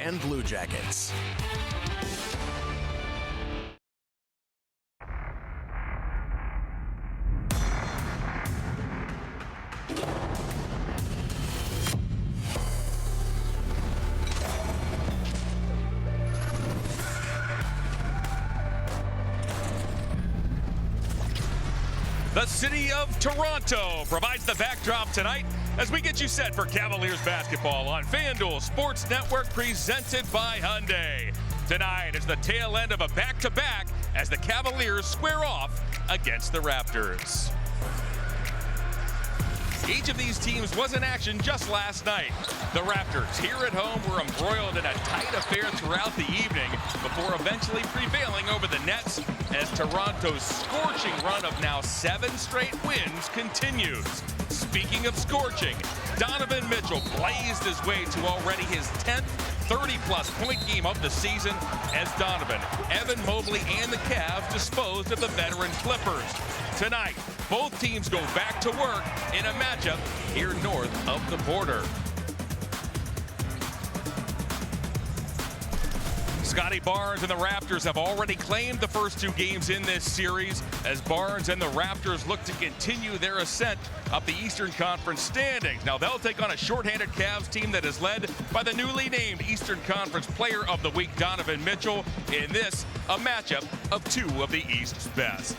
and Blue Jackets. The city of Toronto provides the backdrop tonight as we get you set for Cavaliers basketball on FanDuel Sports Network, presented by Hyundai. Tonight is the tail end of a back-to-back as the Cavaliers square off against the Raptors. Each of these teams was in action just last night. The Raptors here at home were embroiled in a tight affair throughout the evening before eventually prevailing over the Nets as Toronto's scorching run of now 7 straight wins continues. Speaking of scorching, Donovan Mitchell blazed his way to already his 10th 30-plus point game of the season as Donovan, Evan Mobley, and the Cavs disposed of the veteran Clippers. Tonight, both teams go back to work in a matchup here north of the border. Scotty Barnes and the Raptors have already claimed the first 2 games in this series as Barnes and the Raptors look to continue their ascent up the Eastern Conference standings. Now they'll take on a shorthanded Cavs team that is led by the newly named Eastern Conference Player of the Week, Donovan Mitchell. In this, a matchup of 2 of the East's best.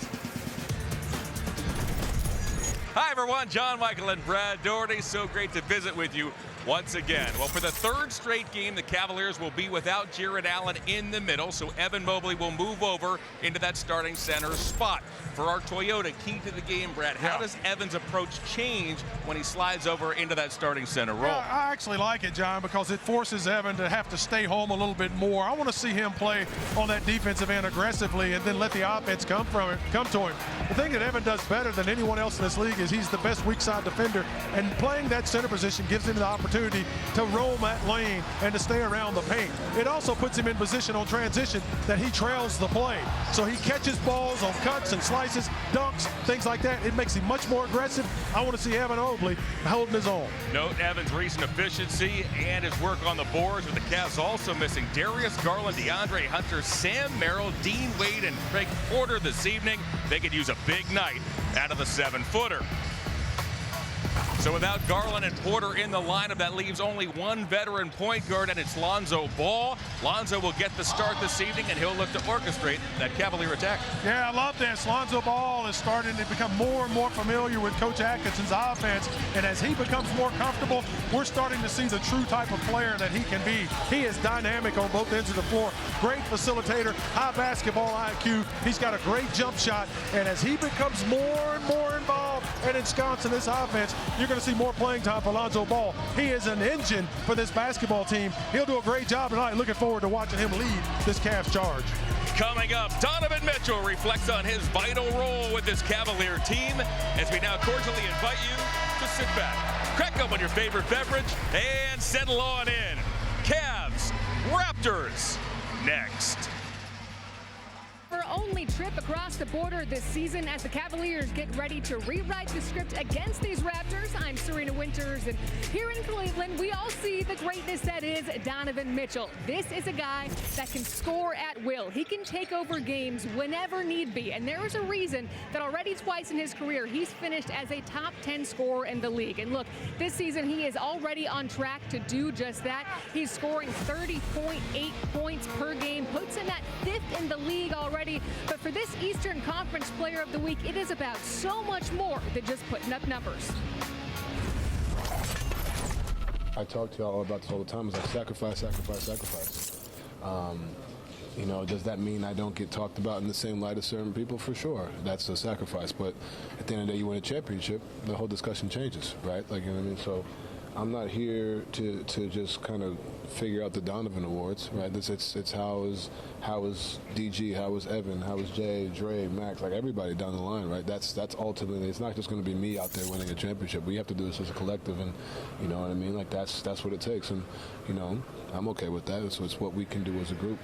Hi everyone, John Michael and Brad Doherty. So great to visit with you once again. Well, for the 3rd straight game, the Cavaliers will be without Jarrett Allen in the middle, so Evan Mobley will move over into that starting center spot. For our Toyota, key to the game, Brad, how does Evan's approach change when he slides over into that starting center role? Yeah, I actually like it, John, because it forces Evan to have to stay home a little bit more. I want to see him play on that defensive end aggressively and then let the offense come to him. The thing that Evan does better than anyone else in this league is he's the best weak side defender, and playing that center position gives him the opportunity to roam that lane and to stay around the paint. It also puts him in position on transition that he trails the play. So he catches balls on cuts and slices, dunks, things like that. It makes him much more aggressive. I want to see Evan Mobley holding his own. Note Evan's recent efficiency and his work on the boards, with the Cavs also missing Darius Garland, DeAndre Hunter, Sam Merrill, Dean Wade, and Craig Porter this evening. They could use a big night out of the 7-footer. So without Garland and Porter in the lineup, that leaves only one veteran point guard, and it's Lonzo Ball. Lonzo will get the start this evening, and he'll look to orchestrate that Cavalier attack. Yeah, I love this. Lonzo Ball is starting to become more and more familiar with Coach Atkinson's offense, and as he becomes more comfortable, we're starting to see the true type of player that he can be. He is dynamic on both ends of the floor, great facilitator, high basketball IQ. He's got a great jump shot, and as he becomes more and more involved and ensconced in this offense, you're going to see more playing time for Lonzo Ball. He is an engine for this basketball team. He'll do a great job tonight. Looking forward to watching him lead this Cavs charge. Coming up, Donovan Mitchell reflects on his vital role with this Cavalier team as we now cordially invite you to sit back, crack open your favorite beverage, and settle on in. Cavs, Raptors, next. Our only trip across the border this season as the Cavaliers get ready to rewrite the script against these Raptors. I'm Serena Winters, and here in Cleveland, we all see the greatness that is Donovan Mitchell. This is a guy that can score at will. He can take over games whenever need be, and there is a reason that already twice in his career he's finished as a top 10 scorer in the league. And look, this season he is already on track to do just that. He's scoring 30.8 points per game, puts him at 5th in the league already. But for this Eastern Conference Player of the Week, it is about so much more than just putting up numbers. I talk to y'all about this all the time. It's like sacrifice, sacrifice, sacrifice. You know, does that mean I don't get talked about in the same light as certain people? For sure, that's a sacrifice. But at the end of the day, you win a championship, the whole discussion changes, right? Like, you know what I mean? So I'm not here to just kind of figure out the Donovan Awards, right? It's how is DG, how is Evan, how is Jay, Dre, Max, like everybody down the line, right? That's ultimately, it's not just going to be me out there winning a championship. We have to do this as a collective, and you know what I mean? Like that's what it takes, and you know, I'm okay with that. So it's what we can do as a group.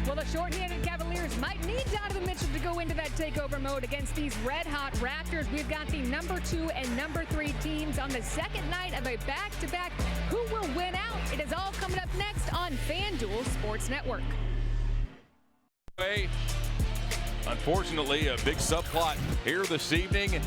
Well, the short-handed Cavaliers might need Donovan Mitchell to go into that takeover mode against these red-hot Raptors. We've got the number 2 and number 3 teams on the second night of a back-to-back who will win out? It is all coming up next on FanDuel Sports Network. Unfortunately, a big subplot here this evening.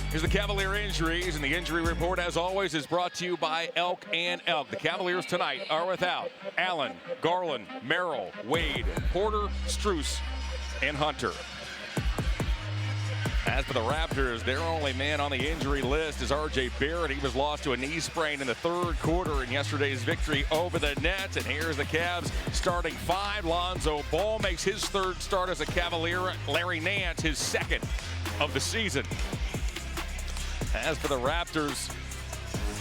Here's the Cavalier injuries, and the injury report, as always, is brought to you by Elk and Elk. The Cavaliers tonight are without Allen, Garland, Merrill, Wade, Porter, Strus, and Hunter. As for the Raptors, their only man on the injury list is R.J. Barrett. He was lost to a knee sprain in the third quarter in yesterday's victory over the Nets. And here's the Cavs starting five. Lonzo Ball makes his third start as a Cavalier. Larry Nance, his second of the season. As for the Raptors,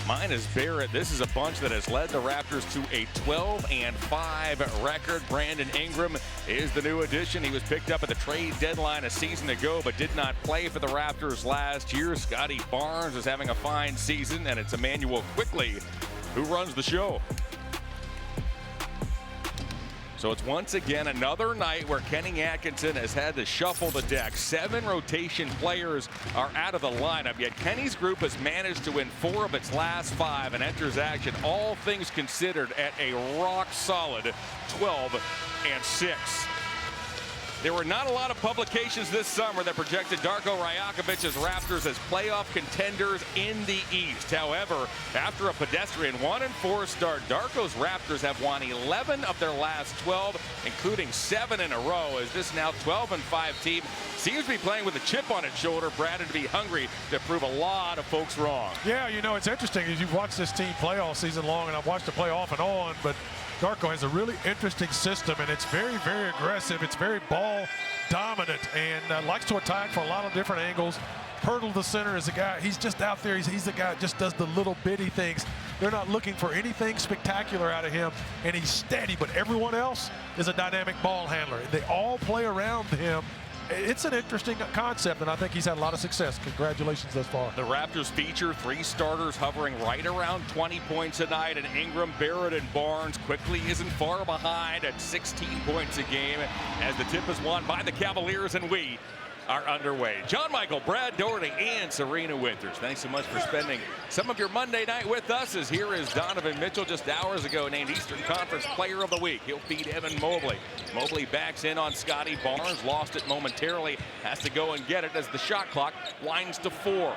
minus Barrett, this is a bunch that has led the Raptors to a 12-5 record. Brandon Ingram is the new addition. He was picked up at the trade deadline a season ago, but did not play for the Raptors last year. Scotty Barnes is having a fine season, and it's Emmanuel Quickley who runs the show. So it's once again another night where Kenny Atkinson has had to shuffle the deck. 7 rotation players are out of the lineup, yet Kenny's group has managed to win 4 of its last 5 and enters action, all things considered, at a rock-solid 12-6. There were not a lot of publications this summer that projected Darko Rajakovic's Raptors as playoff contenders in the East. However, after a pedestrian 1-4 start, Darko's Raptors have won 11 of their last 12, including 7 in a row, as this now 12-5 team seems to be playing with a chip on its shoulder, Brad, and to be hungry to prove a lot of folks wrong. Yeah, you know, it's interesting as you've watched this team play all season long, and I've watched it play off and on, but Darko has a really interesting system, and it's very, very aggressive. It's very ball dominant and likes to attack for a lot of different angles. Pirtle, the center, is a guy, he's just out there. He's the guy that just does the little bitty things. They're not looking for anything spectacular out of him, and he's steady, but everyone else is a dynamic ball handler. They all play around him. It's an interesting concept, and I think he's had a lot of success. Congratulations thus far. The Raptors feature 3 starters hovering right around 20 points a night, and Ingram, Barrett, and Barnes quickly isn't far behind at 16 points a game as the tip is won by the Cavaliers, and we are underway. John Michael, Brad Doherty, and Serena Winters, thanks so much for spending some of your Monday night with us, as here is Donovan Mitchell, just hours ago named Eastern Conference Player of the Week. He'll feed Evan Mobley. Mobley backs in on Scotty Barnes, lost it momentarily, has to go and get it as the shot clock winds to 4.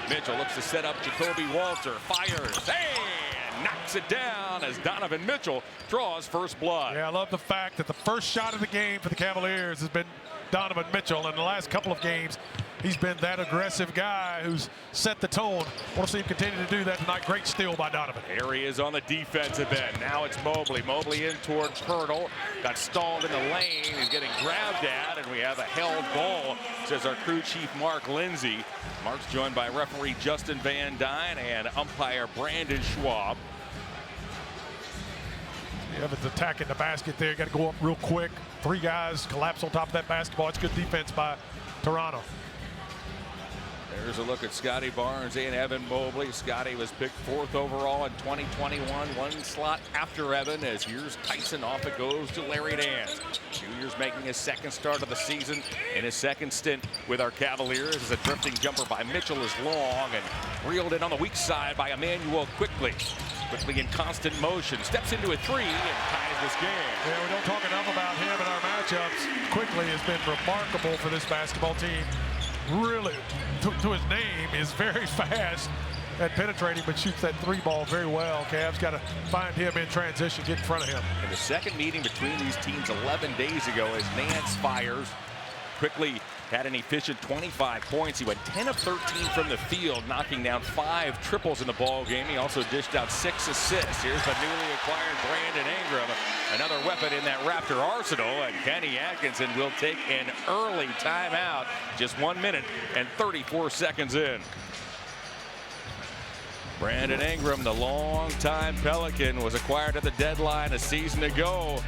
Mitchell looks to set up Jacoby Walter, fires, and knocks it down as Donovan Mitchell draws first blood. Yeah, I love the fact that the first shot of the game for the Cavaliers has been Donovan Mitchell. In the last couple of games, he's been that aggressive guy who's set the tone. Want to see him continue to do that tonight. Great steal by Donovan. There he is on the defensive end. Now it's Mobley. Mobley in toward Pirtle. Got stalled in the lane. He's getting grabbed at, and we have a held ball, says our crew chief Mark Lindsay. Mark's joined by referee Justin Van Dyne and umpire Brandon Schwab. Evans attacking the basket there. Got to go up real quick. 3 guys collapse on top of that basketball. It's good defense by Toronto. There's a look at Scotty Barnes and Evan Mobley. Scotty was picked 4th overall in 2021, 1 slot after Evan, as here's Tyson. Off it goes to Larry Nance. Junior's making his 2nd start of the season in his 2nd stint with our Cavaliers, as a drifting jumper by Mitchell is long and reeled in on the weak side by Emmanuel Quickley. Quickly in constant motion, steps into a 3 and ties this game. Yeah, we don't talk enough about him in our matchups. Quickly has been remarkable for this basketball team. Really, to his name, is very fast at penetrating, but shoots that 3 ball very well. Cavs got to find him in transition, get in front of him. In the second meeting between these teams 11 days ago, as Nance fires, Quickly had an efficient 25 points. He went 10 of 13 from the field, knocking down 5 triples in the ball game. He also dished out 6 assists. Here's the newly acquired Brandon Ingram, another weapon in that Raptor arsenal. And Kenny Atkinson will take an early timeout, just 1 minute and 34 seconds in. Brandon Ingram, the longtime Pelican, was acquired at the deadline a season ago.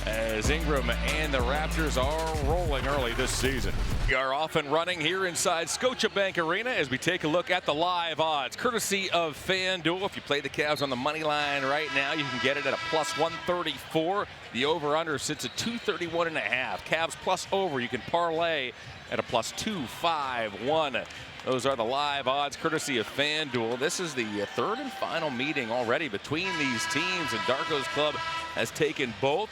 as Ingram and the Raptors are rolling early this season. We are off and running here inside Scotiabank Arena as we take a look at the live odds, courtesy of FanDuel. If you play the Cavs on the money line right now, you can get it at a plus 134. The over-under sits at 231.5. Cavs plus over, you can parlay at a plus 251. Those are the live odds, courtesy of FanDuel. This is the third and final meeting already between these teams, and Darko's club has taken both.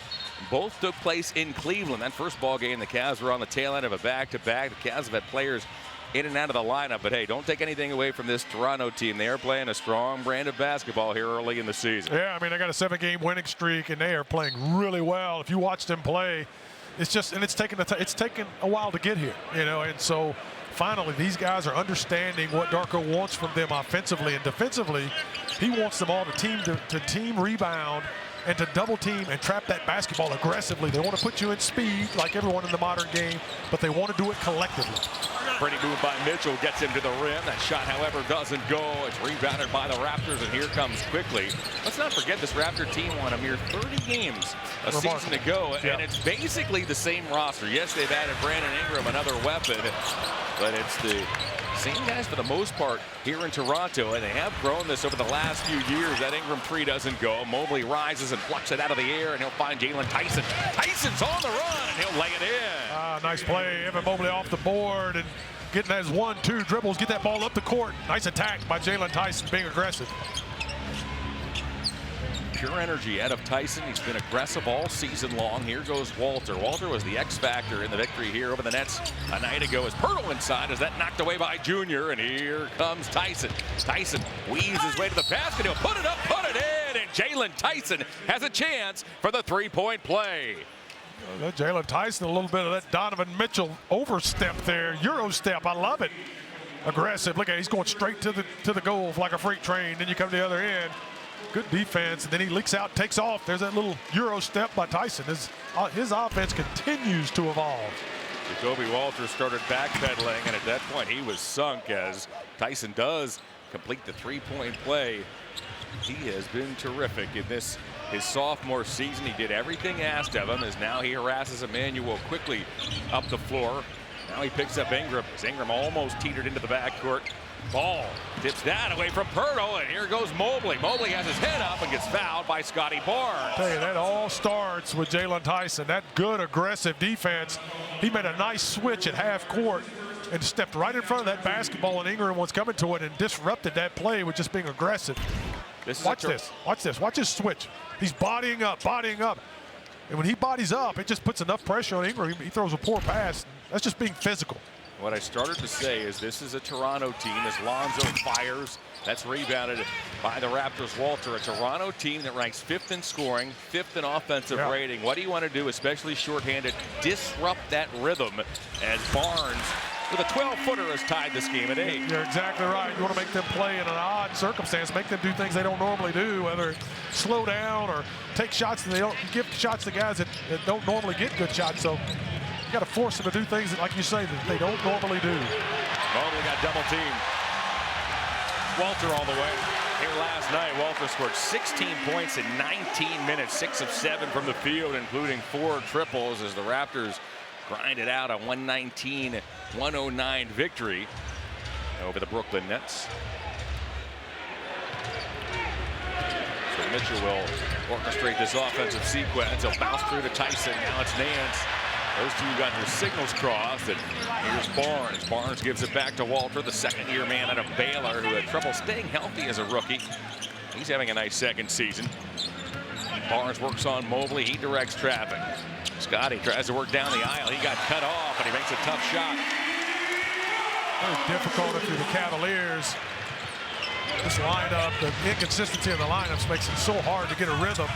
Both took place in Cleveland. That first ball game, the Cavs were on the tail end of a back-to-back. The Cavs have had players in and out of the lineup, but hey, don't take anything away from this Toronto team. They are playing a strong brand of basketball here early in the season. Yeah, I mean, they got a 7-game winning streak, and they are playing really well. If you watch them play, it's just, and it's taken a while to get here, you know, and so finally these guys are understanding what Darko wants from them offensively and defensively. He wants them all to team rebound and to double team and trap that basketball aggressively. They want to put you in speed like everyone in the modern game, but they want to do it collectively. Pretty move by Mitchell, gets him to the rim. That shot, however, doesn't go. It's rebounded by the Raptors, and here comes quickly. Let's not forget this Raptor team won a mere 30 games a season ago, and it's basically the same roster. Yes, they've added Brandon Ingram, another weapon, but it's the same guys for the most part here in Toronto, and they have grown this over the last few years. That Ingram three doesn't go. Mobley rises and plucks it out of the air, and he'll find Jalen Tyson. Tyson's on the run, and he'll lay it in. Nice play. Evan Mobley off the board and getting those 1-2 dribbles, get that ball up the court. Nice attack by Jalen Tyson, being aggressive. Pure energy out of Tyson. He's been aggressive all season long. Here goes Walter. Walter was the X factor in the victory here over the Nets a night ago. As Pirtle inside, is that knocked away by Junior, and here comes Tyson. Tyson weaves his way to the basket. He'll put it up, put it in, and Jalen Tyson has a chance for the three-point play. That Jalen Tyson, a little bit of that Donovan Mitchell overstep there, Euro step. I love it. Aggressive. Look at it, he's going straight to the goal like a freight train. Then you come to the other end. Good defense, and then he leaks out, takes off. There's that little Euro step by Tyson. His offense continues to evolve. Jacoby Walters started backpedaling, and at that point he was sunk as Tyson does complete the three-point play. He has been terrific in his sophomore season. He did everything asked of him, as now he harasses Emmanuel quickly up the floor. Now he picks up Ingram. As Ingram almost teetered into the backcourt. Ball tips that away from Pirtle, and here goes Mobley. Mobley has his head up and gets fouled by Scotty Barnes. Hey, that all starts with Jalen Tyson. That good aggressive defense. He made a nice switch at half court and stepped right in front of that basketball, and Ingram was coming to it and disrupted that play with just being aggressive. Watch this. Watch his switch. He's bodying up. And when he bodies up, it just puts enough pressure on Ingram. He throws a poor pass. That's just being physical. What I started to say is this is a Toronto team as Lonzo fires. That's rebounded by the Raptors' Walter. A Toronto team that ranks 5th in scoring, 5th in offensive rating. What do you want to do, especially shorthanded? Disrupt that rhythm as Barnes, with a 12-footer, has tied this game at 8. You're exactly right. You want to make them play in an odd circumstance, make them do things they don't normally do, whether slow down or take shots that they don't give shots to guys that don't normally get good shots. So you got to force them to do things that, like you say, that they don't normally do. Mobley got double teamed. Walter all the way. Here last night, Walter scored 16 points in 19 minutes, 6 of 7 from the field, including 4 triples as the Raptors grinded out a 119-109 victory over the Brooklyn Nets. So Mitchell will orchestrate this offensive sequence. He'll bounce through to Tyson. Now it's Nance. Those two got their signals crossed, and here's Barnes. Barnes gives it back to Walter, the second-year man out of Baylor, who had trouble staying healthy as a rookie. He's having a nice second season. Barnes works on Mobley. He directs traffic. Scotty tries to work down the aisle. He got cut off, but he makes a tough shot. Very difficult if you're the Cavaliers. This lineup, the inconsistency of the lineups makes it so hard to get a rhythm.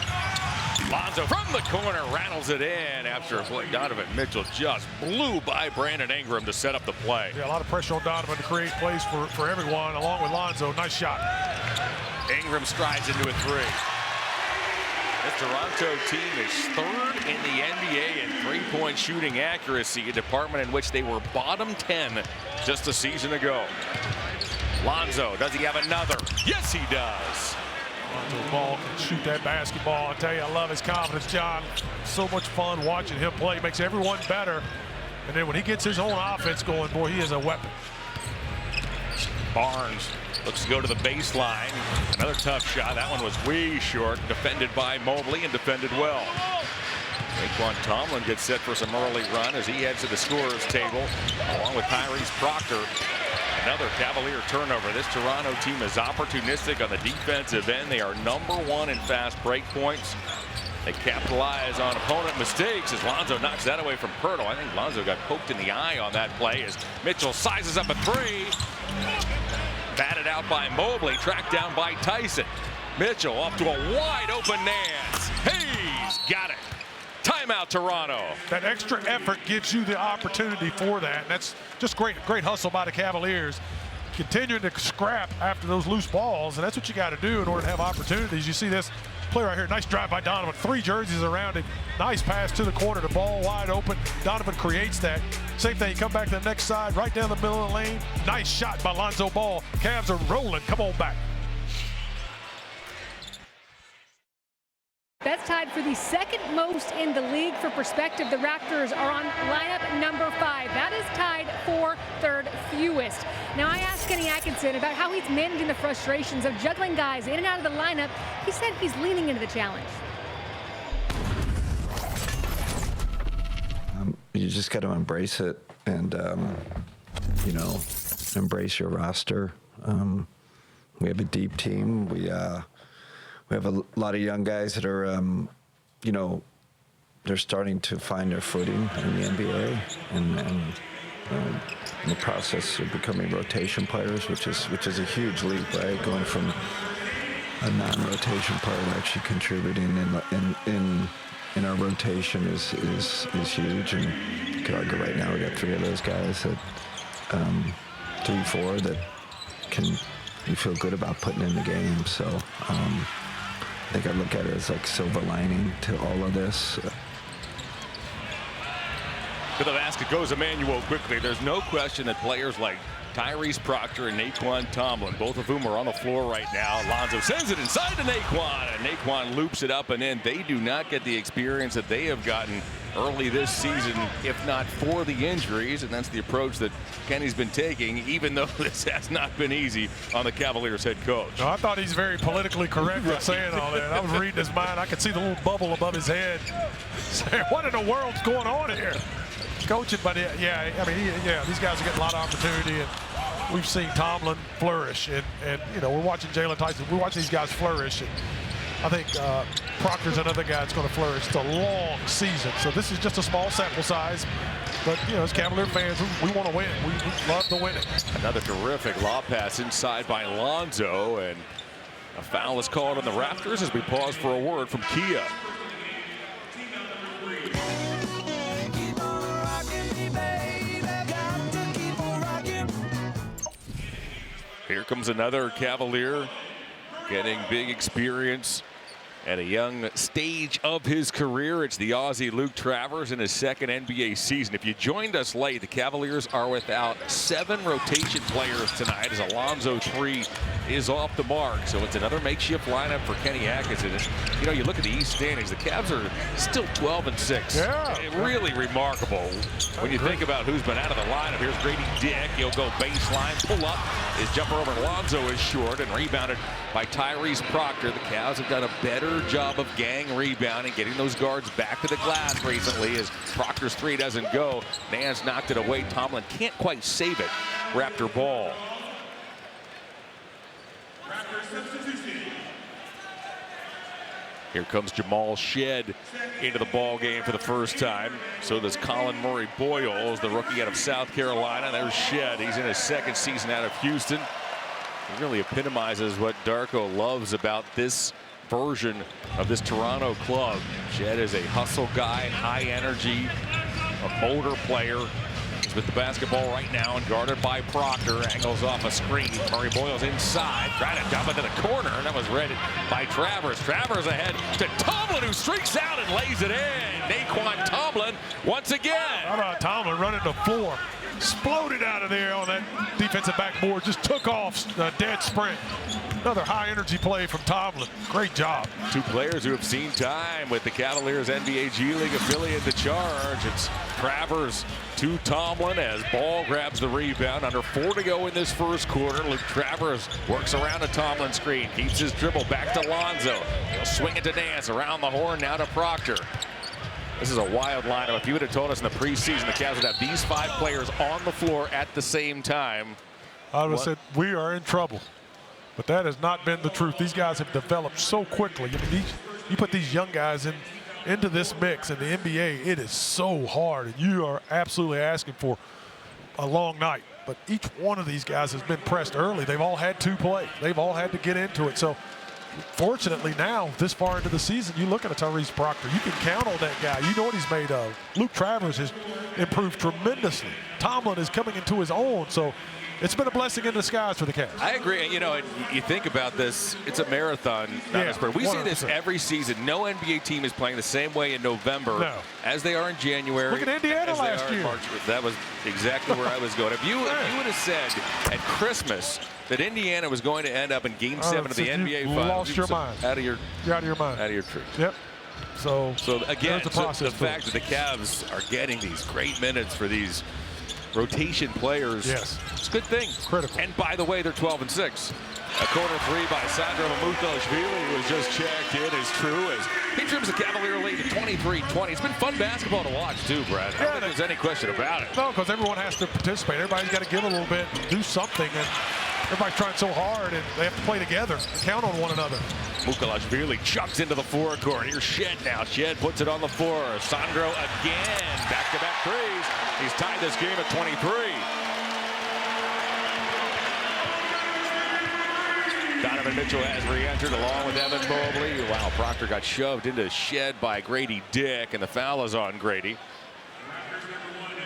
Lonzo from the corner rattles it in after Donovan Mitchell just blew by Brandon Ingram to set up the play. Yeah, a lot of pressure on Donovan to create plays for everyone, along with Lonzo. Nice shot. Ingram strides into a three. This Toronto team is 3rd in the NBA in three-point shooting accuracy, a department in which they were bottom 10 just a season ago. Lonzo, does he have another? Yes, he does. Lonzo Ball can shoot that basketball. I tell you, I love his confidence, John. So much fun watching him play. Makes everyone better. And then when he gets his own offense going, boy, he is a weapon. Barnes looks to go to the baseline. Another tough shot. That one was way short. Defended by Mobley and defended well. Naquan Tomlin gets set for some early run as he heads to the scorer's table along with Tyrese Proctor. Another Cavalier turnover. This Toronto team is opportunistic on the defensive end. They are #1 in fast break points. They capitalize on opponent mistakes as Lonzo knocks that away from Pirtle. I think Lonzo got poked in the eye on that play as Mitchell sizes up a three. Batted out by Mobley, tracked down by Tyson. Mitchell off to a wide open Nance. Hayes got it. Timeout, Toronto. That extra effort gives you the opportunity for that. And that's just great hustle by the Cavaliers. Continuing to scrap after those loose balls, and that's what you got to do in order to have opportunities. You see this play right here. Nice drive by Donovan. 3 jerseys around him. Nice pass to the corner. The ball wide open. Donovan creates that. Same thing. Come back to the next side, right down the middle of the lane. Nice shot by Lonzo Ball. Cavs are rolling. Come on back. That's tied for the second most in the league. For perspective, the Raptors are on lineup number 5. That is tied for 3rd fewest. Now, I asked Kenny Atkinson about how he's managing the frustrations of juggling guys in and out of the lineup. He said he's leaning into the challenge. You just got to embrace it and, you know, embrace your roster. We have a deep team. We have a lot of young guys that are, you know, they're starting to find their footing in the NBA and in the process of becoming rotation players, which is a huge leap, right? Going from a non-rotation player to actually contributing in our rotation is huge. And you could argue right now we got 3 of those guys that 3, 4 that you feel good about putting in the game. So. I think I look at it as like silver lining to all of this. To the basket goes Emmanuel quickly. There's no question that players like Tyrese Proctor and Naquan Tomlin, both of whom are on the floor right now. Lonzo sends it inside to Naquan, and Naquan loops it up and in. They do not get the experience that they have gotten early this season, if not for the injuries, and that's the approach that Kenny's been taking, even though this has not been easy on the Cavaliers head coach. No, I thought he's very politically correct in saying all that. I was reading his mind. I could see the little bubble above his head saying, what in the world's going on here? Coaching, but yeah, I mean, these guys are getting a lot of opportunity, and we've seen Tomlin flourish, and you know, we're watching Jalen Tyson. We're watching these guys flourish, and I think Proctor's another guy that's going to flourish. It's a long season, so this is just a small sample size. But you know, as Cavalier fans, we want to win. We love to win it. Another terrific lob pass inside by Lonzo, and a foul is called on the Raptors as we pause for a word from Kia. Here comes another Cavalier getting big experience at a young stage of his career. It's the Aussie Luke Travers in his 2nd NBA season. If you joined us late, the Cavaliers are without 7 rotation players tonight as Alonzo 3 is off the mark. So it's another makeshift lineup for Kenny Atkinson. And, you know, you look at the East standings, the Cavs are still 12-6. Yeah. Really remarkable when you think about who's been out of the lineup. Here's Grady Dick. He'll go baseline, pull up. His jumper over Alonzo is short and rebounded by Tyrese Proctor. The Cavs have done a better job of gang rebounding, getting those guards back to the glass recently as Proctor's 3 doesn't go. Nance knocked it away. Tomlin can't quite save it. Raptor ball. Here comes Jamal Shed into the ball game for the first time. So does Colin Murray Boyles, the rookie out of South Carolina. There's Shed. He's in his 2nd season out of Houston. He really epitomizes what Darko loves about this version of this Toronto club. Shed is a hustle guy, high energy, a motor player. He's with the basketball right now and guarded by Proctor. Angles off a screen. Murray Boyles inside, trying to dump it to the corner, and that was read by Travers. Travers ahead to Tomlin, who streaks out and lays it in. Naquan Tomlin once again. How about Tomlin running the floor? Exploded out of there on that defensive backboard. Just took off a dead sprint. Another high-energy play from Tomlin. Great job. Two players who have seen time with the Cavaliers NBA G League affiliate, the Charge. It's Travers to Tomlin as Ball grabs the rebound. Under 4 to go in this first quarter. Luke Travers works around a Tomlin screen. Keeps his dribble back to Lonzo. He'll swing it to Nance around the horn now to Proctor. This is a wild lineup. If you would have told us in the preseason the Cavs would have these 5 players on the floor at the same time, I would have said we are in trouble. But that has not been the truth. These guys have developed so quickly. I mean, you put these young guys into this mix in the NBA, it is so hard. And you are absolutely asking for a long night. But each one of these guys has been pressed early. They've all had to play. They've all had to get into it. So fortunately now, this far into the season, you look at a Tyrese Proctor. You can count on that guy. You know what he's made of. Luke Travers has improved tremendously. Tomlin is coming into his own. So it's been a blessing in disguise for the Cavs. I agree. You know, you think about this, it's a marathon, not a sprint. We 100%. See this every season. No NBA team is playing the same way in November as they are in January. Look at Indiana last year. March. That was exactly where I was going. If you would have said at Christmas that Indiana was going to end up in Game 7 of the NBA Finals, lost your mind. You're out of your mind. Out of your truth. Yep. So again, the fact that the Cavs are getting these great minutes for these rotation players, it's a good thing. Critical. And by the way, they're 12-6. A corner 3 by Sandro Mamoukelashvili was just checked in as true as he trims the Cavalier lead to 23-20. It's been fun basketball to watch too, Brad. I don't think there's any question about it. No, because everyone has to participate. Everybody's got to give a little bit, do something, and everybody's trying so hard, and they have to play together and count on one another. Mamoukelashvili chucks into the forecourt. Here's Shed now. Shed puts it on the floor. Sandro again. Back-to-back threes. He's tied this game at 23. Donovan Mitchell has re-entered along with Evan Mobley. Wow, Proctor got shoved into Shed by Grady Dick, and the foul is on Grady.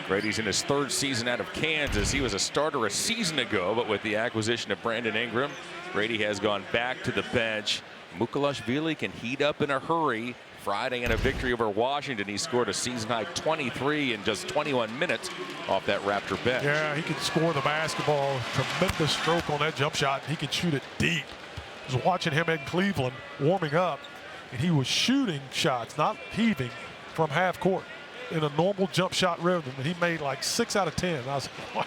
Grady's in his 3rd season out of Kansas. He was a starter a season ago, but with the acquisition of Brandon Ingram, Grady has gone back to the bench. Mamoukelashvili can heat up in a hurry. Friday in a victory over Washington, he scored a season-high 23 in just 21 minutes off that Raptor bench. Yeah, he can score the basketball. Tremendous stroke on that jump shot. He can shoot it deep. I was watching him in Cleveland warming up, and he was shooting shots, not heaving, from half court in a normal jump shot rhythm, and he made like 6 out of 10. I was like, wow,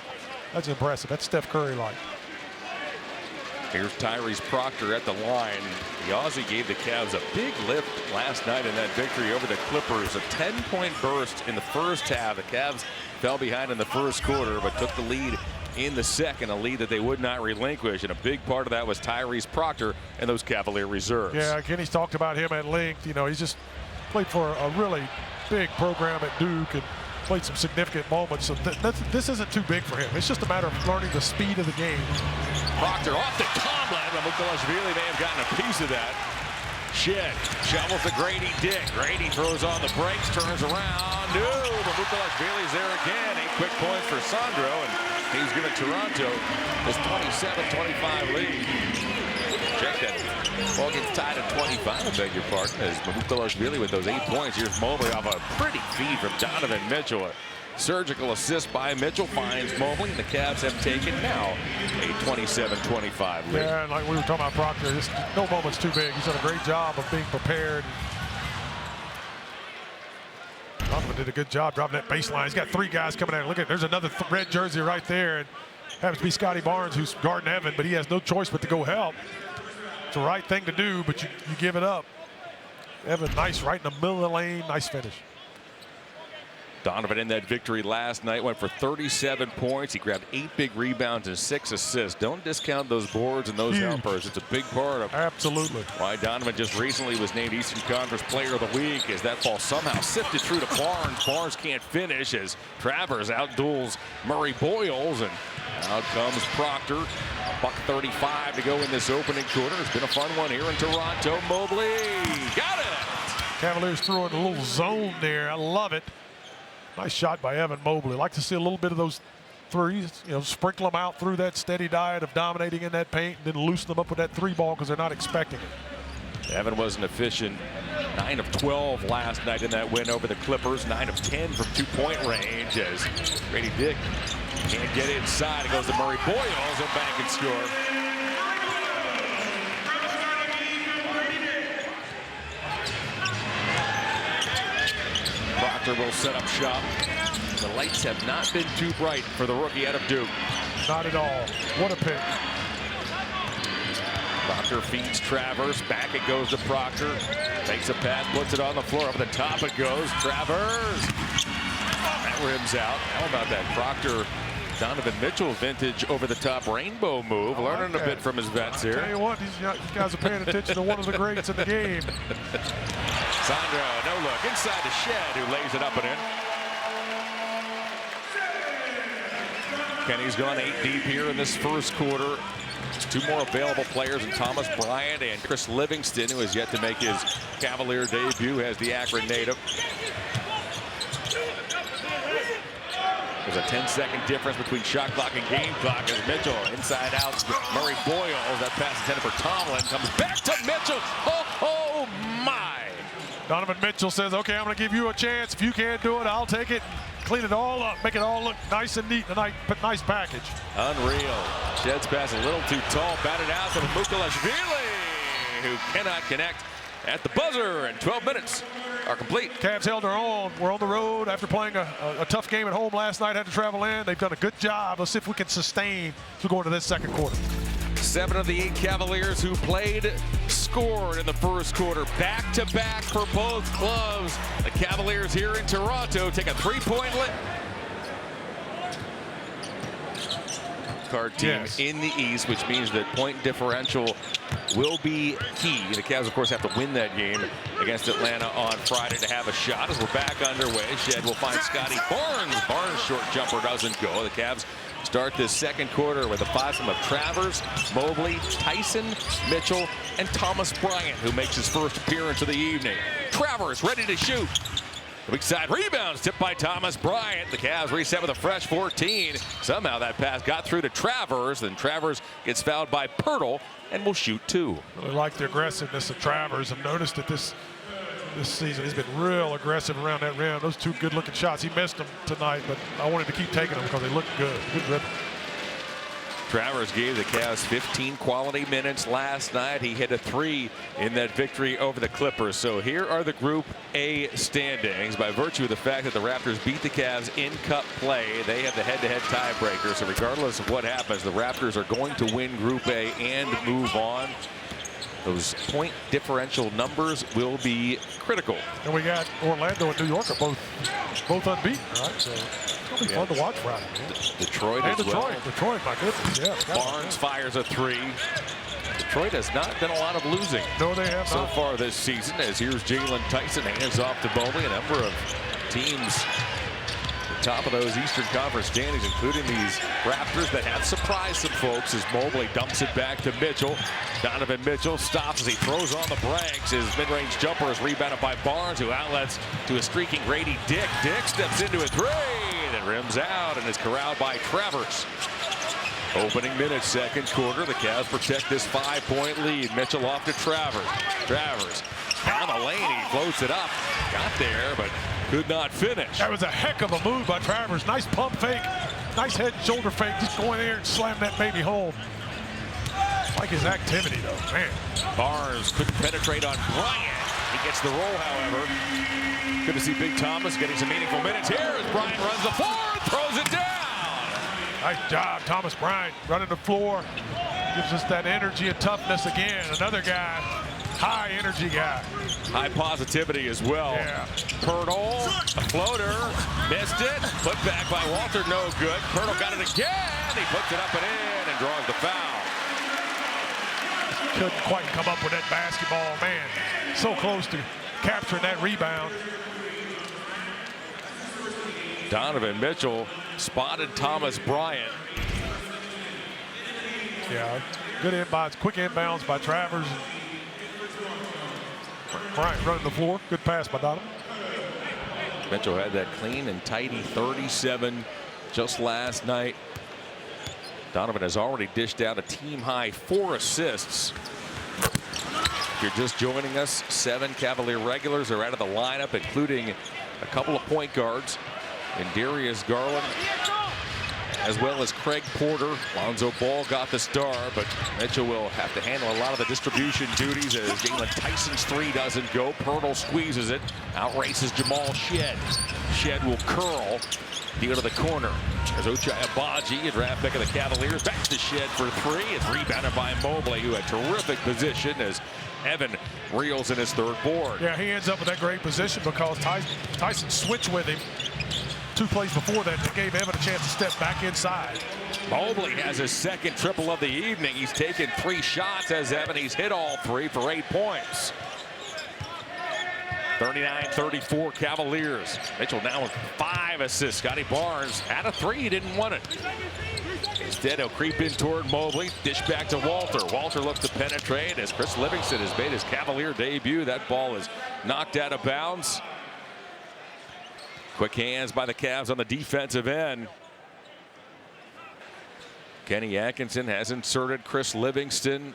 that's impressive. That's Steph Curry-like. Here's Tyrese Proctor at the line. The Aussie gave the Cavs a big lift last night in that victory over the Clippers. A 10-point burst in the first half. The Cavs fell behind in the first quarter, but took the lead in the second, a lead that they would not relinquish. And a big part of that was Tyrese Proctor and those Cavalier reserves. Yeah, Kenny's talked about him at length. You know, he's just played for a really big program at Duke and played some significant moments. So this isn't too big for him. It's just a matter of learning the speed of the game. Proctor off the Tomlin. Mamoukelashvili may have gotten a piece of that. Shed shovels to Grady Dick. Grady throws on the brakes, turns around. No, Mamoukelashvili's there again. 8 quick points for Sandro, and he's given Toronto his 27-25 lead. Check that. Ball gets tied at 25, I beg your pardon, as Mamoukelashvili with those 8 points. Here's Mobley off a pretty feed from Donovan Mitchell. A surgical assist by Mitchell finds Mobley, and the Cavs have taken now a 27-25 lead. Yeah, and like we were talking about Proctor, no moment's too big. He's done a great job of being prepared. Donovan did a good job dropping that baseline. He's got 3 guys coming at him. Look at, there's another red jersey right there. And happens to be Scotty Barnes, who's guarding Evan, but he has no choice but to go help. It's the right thing to do, but you give it up. Evan, nice right in the middle of the lane. Nice finish. Donovan in that victory last night went for 37 points. He grabbed 8 big rebounds and 6 assists. Don't discount those boards and those helpers. It's a big part of why Donovan just recently was named Eastern Conference Player of the Week, as that ball somehow sifted through to Barnes. Barnes can't finish as Travers outduels Murray Boyles, and out comes Proctor. $1:35 to go in this opening quarter. It's been a fun one here in Toronto. Mobley got it. Cavaliers threw in a little zone there. I love it. Nice shot by Evan Mobley. Like to see a little bit of those threes, you know, sprinkle them out through that steady diet of dominating in that paint, and then loosen them up with that 3 ball because they're not expecting it. Evan was an efficient 9 of 12 last night in that win over the Clippers. 9 of 10 from 2-point range as Grady Dick can't get inside. It goes to Murray Boyles and back and score. Proctor will set up shop. The lights have not been too bright for the rookie out of Duke. Not at all. What a pick. Proctor feeds Travers. Back it goes to Proctor. Takes a pass, puts it on the floor. Up at the top it goes. Travers. That rims out. How about that Proctor Donovan Mitchell vintage over-the-top rainbow move? Learning a bit from his vets here. Tell you what, these guys are paying attention to one of the greats in the game. Sandro, no look. Inside the Shed, who lays it up and in. Kenny's gone 8 deep here in this first quarter. Two more available players in Thomas Bryant and Chris Livingston, who has yet to make his Cavalier debut, as the Akron native. There's a 10-second difference between shot clock and game clock as Mitchell inside out. Murray Boyles, that pass intended for Tomlin, comes back to Mitchell. Oh my! Donovan Mitchell says, okay, I'm going to give you a chance. If you can't do it, I'll take it. Clean it all up, make it all look nice and neat, a nice package. Unreal. Shed's pass a little too tall, batted out to Mukalashvili, who cannot connect at the buzzer, and 12 minutes are complete. Cavs held their own. We're on the road after playing a tough game at home last night, had to travel in. They've done a good job. Let's see if we can sustain as we go into this second quarter. 7 of the 8 Cavaliers who played scored in the first quarter. Back-to-back for both clubs. The Cavaliers here in Toronto take a 3-point lead. Card team in the East, which means that point differential will be key. The Cavs, of course, have to win that game against Atlanta on Friday to have a shot. As we're back underway, Shed will find Scotty Barnes. Barnes' short jumper doesn't go. The Cavs start this second quarter with a foursome of Travers, Mobley, Tyson, Mitchell, and Thomas Bryant, who makes his first appearance of the evening. Travers ready to shoot. The weak side rebounds tipped by Thomas Bryant. The Cavs reset with a fresh 14. Somehow that pass got through to Travers. Then Travers gets fouled by Pirtle and will shoot 2. Really like the aggressiveness of Travers. I've noticed that this season he's been real aggressive around that rim. Those 2 good-looking shots. He missed them tonight, but I wanted to keep taking them because they look good. Good rhythm. Travers gave the Cavs 15 quality minutes last night. He hit a 3 in that victory over the Clippers. So here are the Group A standings. By virtue of the fact that the Raptors beat the Cavs in cup play, they have the head-to-head tiebreaker. So regardless of what happens, the Raptors are going to win Group A and move on. Those point differential numbers will be critical. And we got Orlando and New York are both unbeaten, right? So it's going to be fun to watch Friday. Detroit and as well. Detroit, my goodness, yeah. Barnes fires a 3. Detroit has not done a lot of losing so far this season, as here's Jalen Tyson, hands off to Mobley. A number of teams top of those Eastern Conference standings, including these Raptors that have surprised some folks, as Mobley dumps it back to Mitchell. Donovan Mitchell stops as he throws on the brakes. His mid-range jumper is rebounded by Barnes, who outlets to a streaking Grady Dick. Dick steps into a 3, then rims out and is corralled by Travers. Opening minutes, second quarter. The Cavs protect this 5-point lead. Mitchell off to Travers. Travers down the lane, he floats it up. Got there, but could not finish. That was a heck of a move by Travers. Nice pump fake. Nice head and shoulder fake. Just go in there and slam that baby home. Like his activity, though, man. Barnes couldn't penetrate on Bryant. He gets the roll, however. Good to see Big Thomas getting some meaningful minutes here as Bryant runs the floor and throws it down. Nice job, Thomas Bryant, running the floor. Gives us that energy and toughness again. Another guy, high energy guy. High positivity as well. Yeah. Pirtle, a floater, missed it. Put back by Walter, no good. Pirtle got it again. He puts it up and in and draws the foul. Couldn't quite come up with that basketball, man. So close to capturing that rebound. Donovan Mitchell spotted Thomas Bryant. Yeah, good inbounds, quick inbounds by Travers. Bryant running the floor. Good pass by Donovan. Mitchell had that clean and tidy 37 just last night. Donovan has already dished out a team-high 4 assists. If you're just joining us, 7 Cavalier regulars are out of the lineup, including a couple of point guards in Darius Garland as well as Craig Porter. Lonzo Ball got the star, but Mitchell will have to handle a lot of the distribution duties as Jalen Tyson's three doesn't go. Pirtle squeezes it, outraces Jamal Shed. Shed will curl, deal to the corner. There's Ochai Agbaji, a draft pick of the Cavaliers, back to Shed for three. It's rebounded by Mobley, who had terrific position as Evan reels in his third board. Yeah, he ends up with that great position because Tyson switched with him 2 plays before that. That gave Evan a chance to step back inside. Mobley has his second triple of the evening. He's taken 3 shots as Evan. He's hit all 3 for 8 points. 39-34 Cavaliers. Mitchell now with 5 assists. Scotty Barnes had a 3. He didn't want it. Instead, he'll creep in toward Mobley. Dish back to Walter. Walter looks to penetrate as Chris Livingston has made his Cavalier debut. That ball is knocked out of bounds. Quick hands by the Cavs on the defensive end. Kenny Atkinson has inserted Chris Livingston.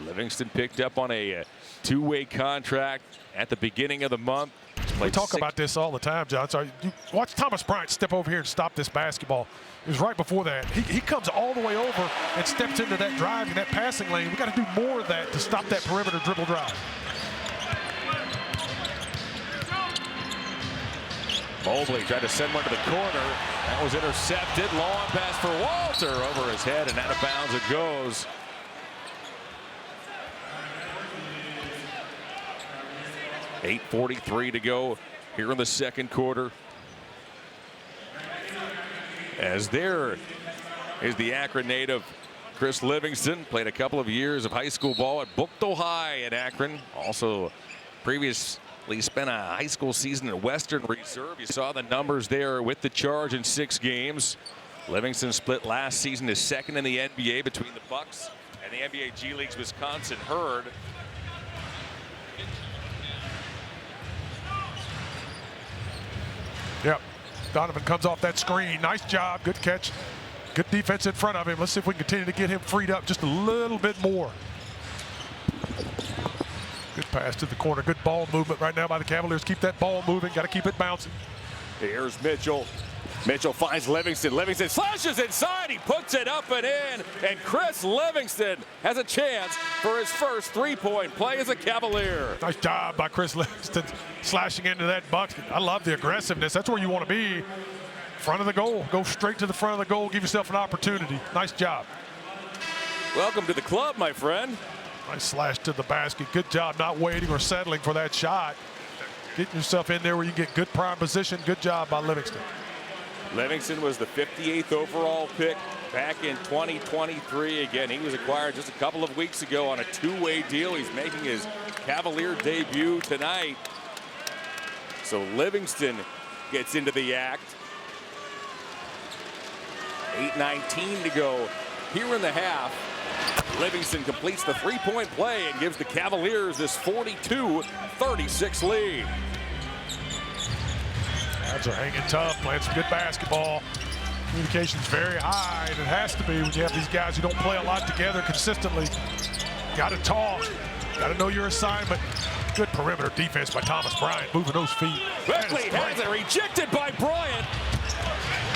Livingston picked up on a 2-way contract at the beginning of the month. We talk about this all the time, John. So you watch Thomas Bryant step over here and stop this basketball. It was right before that. He comes all the way over and steps into that drive in that passing lane. We got to do more of that to stop that perimeter dribble drive. Mobley tried to send one to the corner. That was intercepted. Long pass for Walter over his head, and out of bounds it goes. .8:43 to go here in the second quarter. As there is the Akron native Chris Livingston. Played a couple of years of high school ball at Buchtel High in Akron. Also previously spent a high school season at Western Reserve. You saw the numbers there with the charge in 6 games. Livingston split last season as second in the NBA between the Bucks and the NBA G League's Wisconsin Herd. Yep. Donovan comes off that screen. Nice job. Good catch. Good defense in front of him. Let's see if we can continue to get him freed up just a little bit more. Good pass to the corner. Good ball movement right now by the Cavaliers. Keep that ball moving. Got to keep it bouncing. Here's Mitchell. Mitchell finds Livingston. Livingston slashes inside. He puts it up and in. And Chris Livingston has a chance for his first 3-point play as a Cavalier. Nice job by Chris Livingston slashing into that bucket. I love the aggressiveness. That's where you want to be. Front of the goal. Go straight to the front of the goal. Give yourself an opportunity. Nice job. Welcome to the club, my friend. Nice slash to the basket. Good job not waiting or settling for that shot. Getting yourself in there where you get good prime position. Good job by Livingston. Livingston was the 58th overall pick back in 2023. Again, he was acquired just a couple of weeks ago on a 2-way deal. He's making his Cavalier debut tonight. So Livingston gets into the act. 8:19 to go here in the half. Livingston completes the 3-point play and gives the Cavaliers this 42-36 lead. Cavs are hanging tough, playing some good basketball. Communication's very high, and it has to be when you have these guys who don't play a lot together consistently. Got to talk. Got to know your assignment. Good perimeter defense by Thomas Bryant, moving those feet. Quickly has it rejected by Bryant.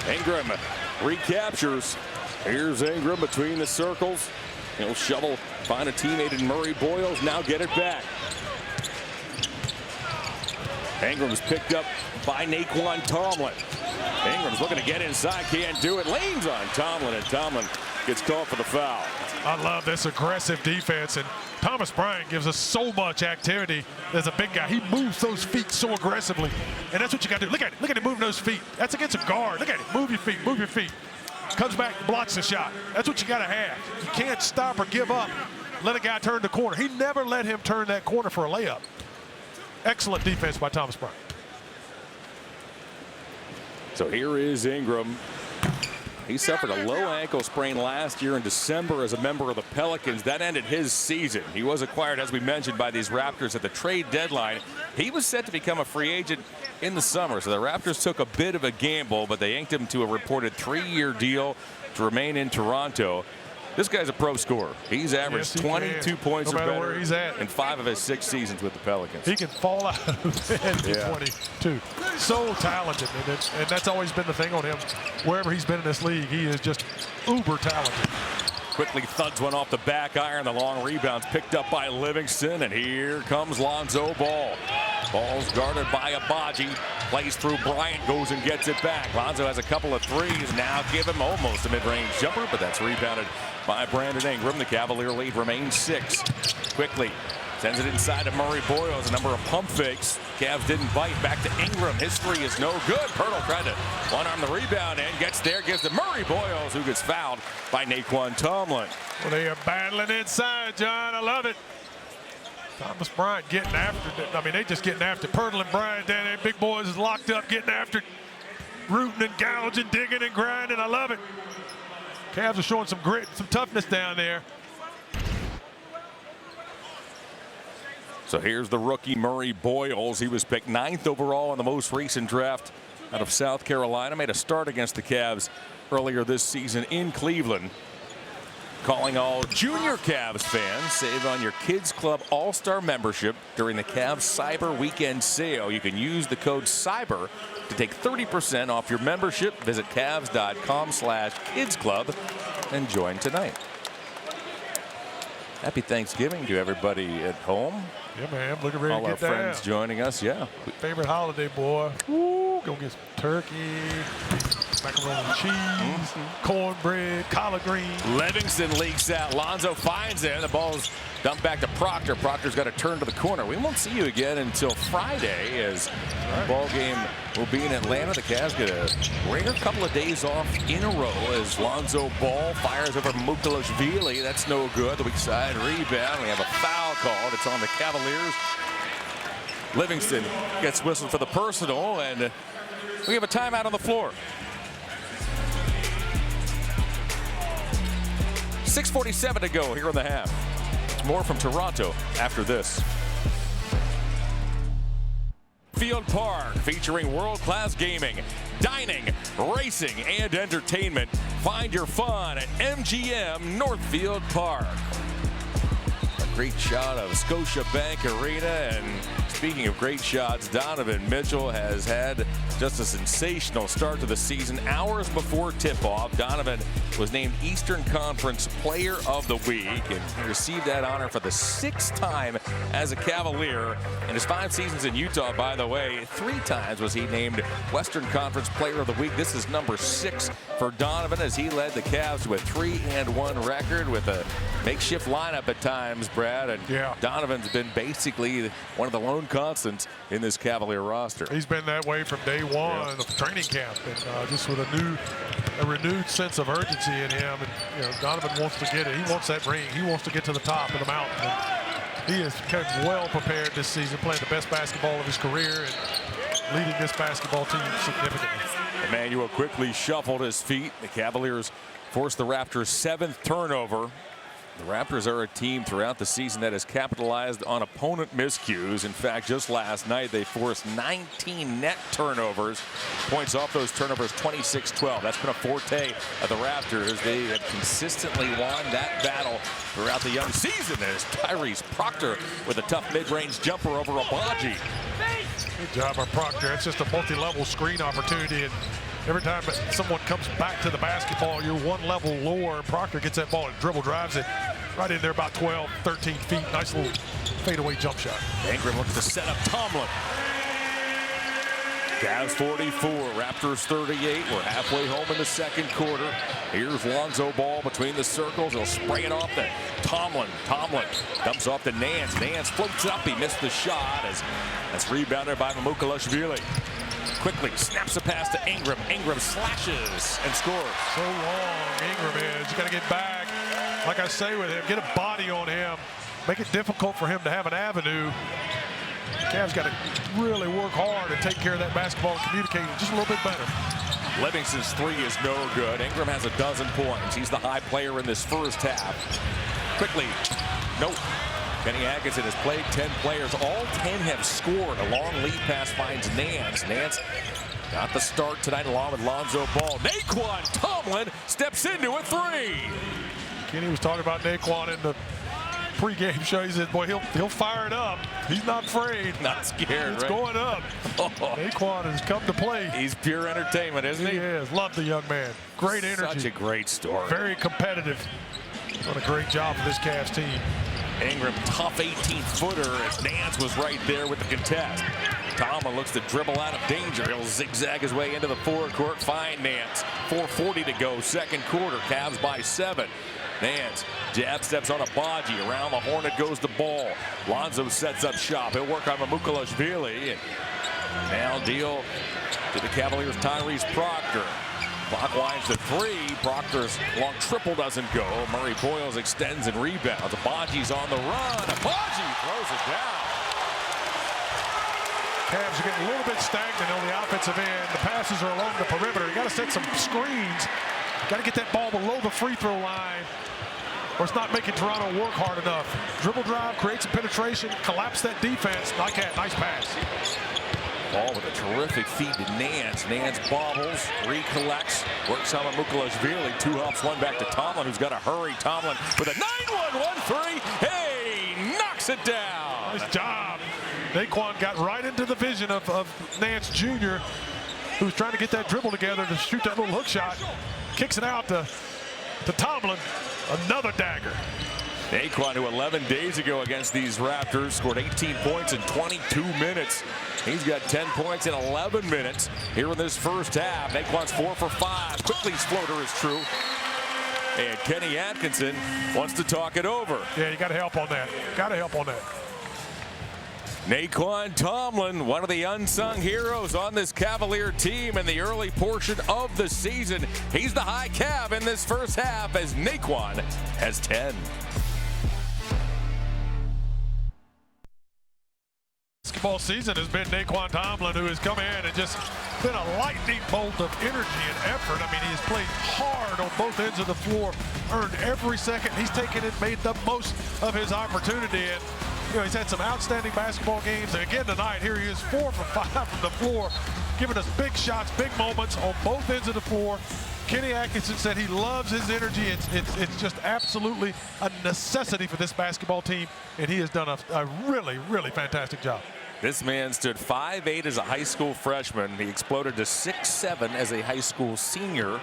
Ingram recaptures. Here's Ingram between the circles. He'll shovel, find a teammate in Murray Boyles, now get it back. Ingram's picked up by Naquan Tomlin. Ingram's looking to get inside, can't do it. Leans on Tomlin, and Tomlin gets called for the foul. I love this aggressive defense, and Thomas Bryant gives us so much activity as a big guy. He moves those feet so aggressively, and that's what you got to do. Look at him moving those feet. That's against a guard. Look at it. Move your feet. Move your feet. Comes back, blocks the shot. That's what you got to have. You can't stop or give up. Let a guy turn the corner. He never let him turn that corner for a layup. Excellent defense by Thomas Bryant. So here is Ingram. He suffered a low ankle sprain last year in December as a member of the Pelicans. That ended his season. He was acquired, as we mentioned, by these Raptors at the trade deadline. He was set to become a free agent in the summer, so the Raptors took a bit of a gamble, but they inked him to a reported 3-year deal to remain in Toronto. This guy's a pro scorer. He's averaged 22 points no or matter better where he's at. in 5 of his 6 seasons with the Pelicans. He can fall out of bed at 22. So talented, and that's always been the thing on him. Wherever he's been in this league, he is just uber talented. Quickly thuds one off the back iron. The long rebound's picked up by Livingston, and here comes Lonzo Ball. Ball's guarded by Abaji. Plays through Bryant, goes and gets it back. Lonzo has a couple of threes. Now give him almost a mid-range jumper, but that's rebounded by Brandon Ingram. The Cavalier lead remains 6. Quickly sends it inside to Murray Boyles. A number of pump fakes. Cavs didn't bite. Back to Ingram. His three is no good. Pirtle tried to one-arm the rebound and gets there. Gives to Murray Boyles, who gets fouled by Naquan Tomlin. Well, they are battling inside, John. I love it. Thomas Bryant getting after it. I mean, they just getting after it. Pirtle and Bryant down there. Big boys is locked up, getting after it. Rooting and gouging, digging and grinding. I love it. Cavs are showing some grit, some toughness down there. So here's the rookie Murray Boyles. He was picked 9th overall in the most recent draft out of South Carolina. Made a start against the Cavs earlier this season in Cleveland. Calling all junior Cavs fans, save on your Kids Club All-Star membership during the Cavs Cyber Weekend sale. You can use the code CYBER to take 30% off your membership. Visit Cavs.com/kidsclub and join tonight. Happy Thanksgiving to everybody at home. Yeah, man. Looking ready all to our get down. friends joining us. Yeah. Favorite holiday, boy. Woo, go get some turkey, macaroni and cheese, cornbread, collard greens. Livingston leaks out. Lonzo finds it. The ball's dumped back to Proctor. Proctor's got to turn to the corner. We won't see you again until Friday, as the ball game will be in Atlanta. The Cavs get a rare couple of days off in a row as Lonzo Ball fires over Mukalashvili. That's no good. The weak side rebound. We have a foul called. It's on the Cavaliers. Livingston gets whistled for the personal, and we have a timeout on the floor. 6:47 to go here in the half. More from Toronto after this. Field Park, featuring world-class gaming, dining, racing, and entertainment. Find your fun at MGM Northfield Park. A great shot of Scotiabank Arena, and speaking of great shots, Donovan Mitchell has had just a sensational start to the season. Hours before tip-off, Donovan was named Eastern Conference Player of the Week, and he received that honor for the 6th time as a Cavalier. In his 5 seasons in Utah, by the way, 3 times was he named Western Conference Player of the Week. This is number 6 for Donovan as he led the Cavs to a 3-1 record with a makeshift lineup at times, Brad. And Donovan's been basically one of the lone constants in this Cavalier roster. He's been that way from day one of training camp, and just with a renewed sense of urgency in him. And Donovan wants to get it. He wants that ring. He wants to get to the top of the mountain. And he has come well prepared this season, playing the best basketball of his career and leading this basketball team significantly. Emmanuel quickly shuffled his feet. The Cavaliers forced the Raptors' 7th turnover. The Raptors are a team throughout the season that has capitalized on opponent miscues. In fact, just last night, they forced 19 net turnovers. Points off those turnovers, 26-12. That's been a forte of the Raptors. They have consistently won that battle throughout the young season. There's Tyrese Proctor with a tough mid-range jumper over Abaji. Good job by Proctor. It's just a multi-level screen opportunity. And every time someone comes back to the basketball, you're one level lower. Proctor gets that ball and dribble drives it right in there about 12, 13 feet. Nice little fadeaway jump shot. Ingram looks to set up Tomlin. Cavs 44, Raptors 38. We're halfway home in the second quarter. Here's Lonzo Ball between the circles. He'll spray it off to Tomlin. Tomlin dumps off to Nance. Nance floats up. He missed the shot as that's rebounded by Mukalashvili. Quickly snaps a pass to Ingram. Ingram slashes and scores. So long, Ingram is. You got to get back. Like I say with him, get a body on him. Make it difficult for him to have an avenue. The Cavs got to really work hard and take care of that basketball and communicate just a little bit better. Livingston's 3 is no good. Ingram has 12 points. He's the high player in this first half. Quickly, nope. Kenny Atkinson has played 10 players. All 10 have scored. A long lead pass finds Nance. Nance got the start tonight along with Lonzo Ball. Naquan Tomlin steps into a 3. Kenny was talking about Naquan in the pregame show. He said, boy, he'll fire it up. He's not afraid. Not scared, It's right? going up. Naquan has come to play. He's pure entertainment, isn't he? He is. Love the young man. Great energy. Such a great story. Very competitive. Done a great job for this Cavs team. Ingram, tough 18-footer as Nance was right there with the contest. Tomlin looks to dribble out of danger. He'll zigzag his way into the forecourt, find Nance. 4:40 to go, second quarter. Cavs by 7. Nance, jab steps on Abaji. Around the horn it goes the ball. Lonzo sets up shop. He'll work on Mamukelashvili. And now deal to the Cavaliers' Tyrese Proctor. Clock winds to 3. Proctor's long triple doesn't go. Murray Boyles extends and rebounds. Abaji's on the run. Abaji throws it down. Cavs are getting a little bit stagnant on the offensive end. The passes are along the perimeter. You got to set some screens. Got to get that ball below the free throw line, or it's not making Toronto work hard enough. Dribble drive, create some penetration, collapse that defense. Like that, nice pass. Ball with a terrific feed to Nance. Nance bobbles, recollects, works on Mamukelashvili. 2 helps, 1 back to Tomlin, who's got to hurry. Tomlin with a 9-1-1-3. Hey, knocks it down. Nice job. Naquan got right into the vision of Nance Jr., who was trying to get that dribble together to shoot that little hook shot. Kicks it out to Tomlin. Another dagger. Naquan, who 11 days ago against these Raptors scored 18 points in 22 minutes. He's got 10 points in 11 minutes here in this first half. Naquan's 4 for 5. Quickly's floater is true. And Kenny Atkinson wants to talk it over. Yeah, you got to help on that. Got to help on that. Naquan Tomlin, one of the unsung heroes on this Cavalier team in the early portion of the season. He's the high Cav in this first half as Naquan has 10. Basketball season has been Naquan Tomlin, who has come in and just been a lightning bolt of energy and effort. I mean, he has played hard on both ends of the floor, earned every second. He's taken it, made the most of his opportunity, and you know, he's had some outstanding basketball games. And again tonight, here he is, 4 for 5 from the floor, giving us big shots, big moments on both ends of the floor. Kenny Atkinson said he loves his energy. It's just absolutely a necessity for this basketball team, and he has done a really, really fantastic job. This man stood 5'8" as a high school freshman. He exploded to 6'7" as a high school senior,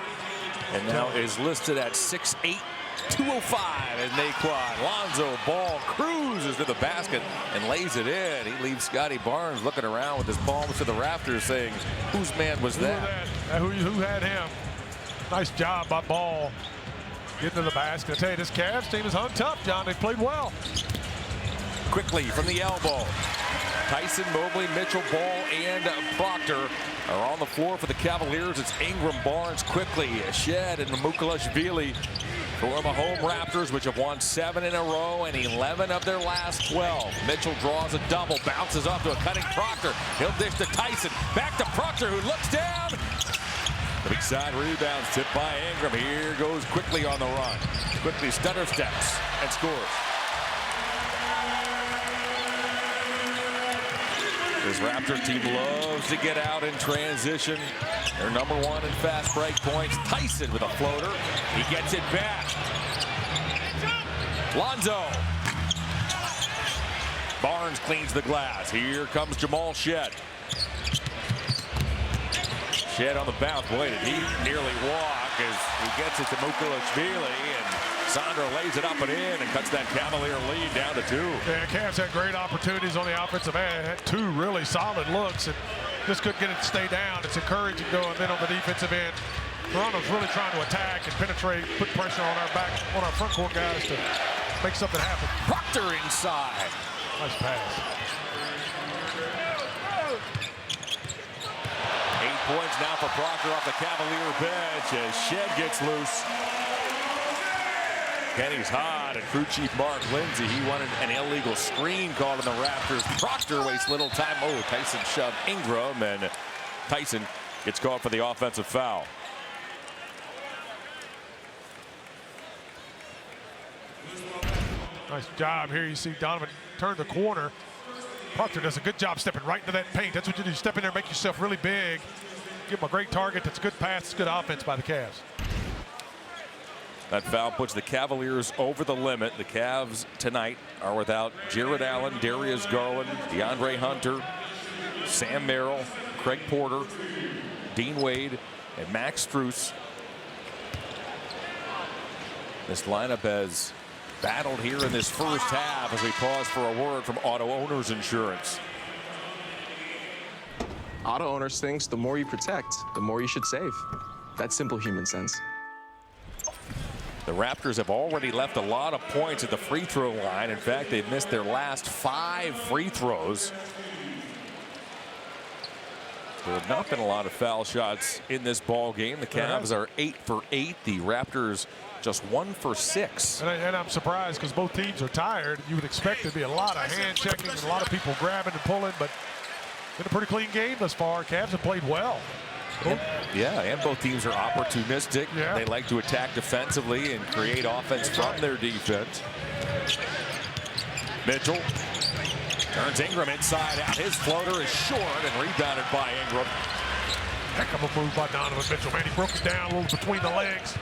and now is listed at 6'8", 205 as Naquan. Lonzo ball cruises to the basket and lays it in. He leaves Scotty Barnes looking around with his palms to the rafters saying, whose man was that? Who had him? Nice job by Ball. Getting to the basket. I tell you, this Cavs team is hung tough, John. They played well. Quickly from the elbow. Tyson, Mobley, Mitchell, Ball, and Proctor are on the floor for the Cavaliers. It's Ingram, Barnes, quickly. Shed and Mamukelashvili for the home Raptors, which have won 7 in a row and 11 of their last 12. Mitchell draws a double, bounces off to a cutting Proctor. He'll dish to Tyson. Back to Proctor, who looks down. The big side rebounds, tipped by Ingram. Here goes Quickly on the run. Quickly stutter steps and scores. This Raptor team loves to get out in transition. They're number 1 in fast break points. Tyson with a floater. He gets it back. Lonzo. Barnes cleans the glass. Here comes Jamal Shed. Shed on the bounce. Boy, did he nearly walk as he gets it to Mamukelashvili, and Sandro lays it up and in and cuts that Cavalier lead down to 2. Yeah, Cavs had great opportunities on the offensive end. Had 2 really solid looks and just couldn't get it to stay down. It's encouraging though, and then on the defensive end, Toronto's really trying to attack and penetrate, put pressure on our front court guys to make something happen. Proctor inside. Nice pass. 8 points now for Proctor off the Cavalier bench as Shed gets loose. Kenny's hot, and crew chief Mark Lindsay, he wanted an illegal screen called on the Raptors. Proctor wastes little time. Oh, Tyson shoved Ingram, and Tyson gets called for the offensive foul. Nice job here. You see Donovan turn the corner. Proctor does a good job stepping right into that paint. That's what you do. Step in there, make yourself really big. Give him a great target. That's a good pass. It's good offense by the Cavs. That foul puts the Cavaliers over the limit. The Cavs tonight are without Jared Allen, Darius Garland, DeAndre Hunter, Sam Merrill, Craig Porter, Dean Wade, and Max Strus. This lineup has battled here in this first half as we pause for a word from Auto Owners Insurance. Auto Owners thinks the more you protect, the more you should save. That's simple human sense. The Raptors have already left a lot of points at the free throw line. In fact, they've missed their last 5 free throws. There have not been a lot of foul shots in this ball game. The Cavs are 8 for 8. The Raptors just 1 for 6. And I'm surprised because both teams are tired. You would expect there to be a lot of hand checking and a lot of people grabbing and pulling, but been a pretty clean game thus far. Cavs have played well. And both teams are opportunistic. Yeah. They like to attack defensively and create offense from their defense. Mitchell turns Ingram inside out. His floater is short and rebounded by Ingram. Heck of a move by Donovan Mitchell, man. He broke it down a little between the legs.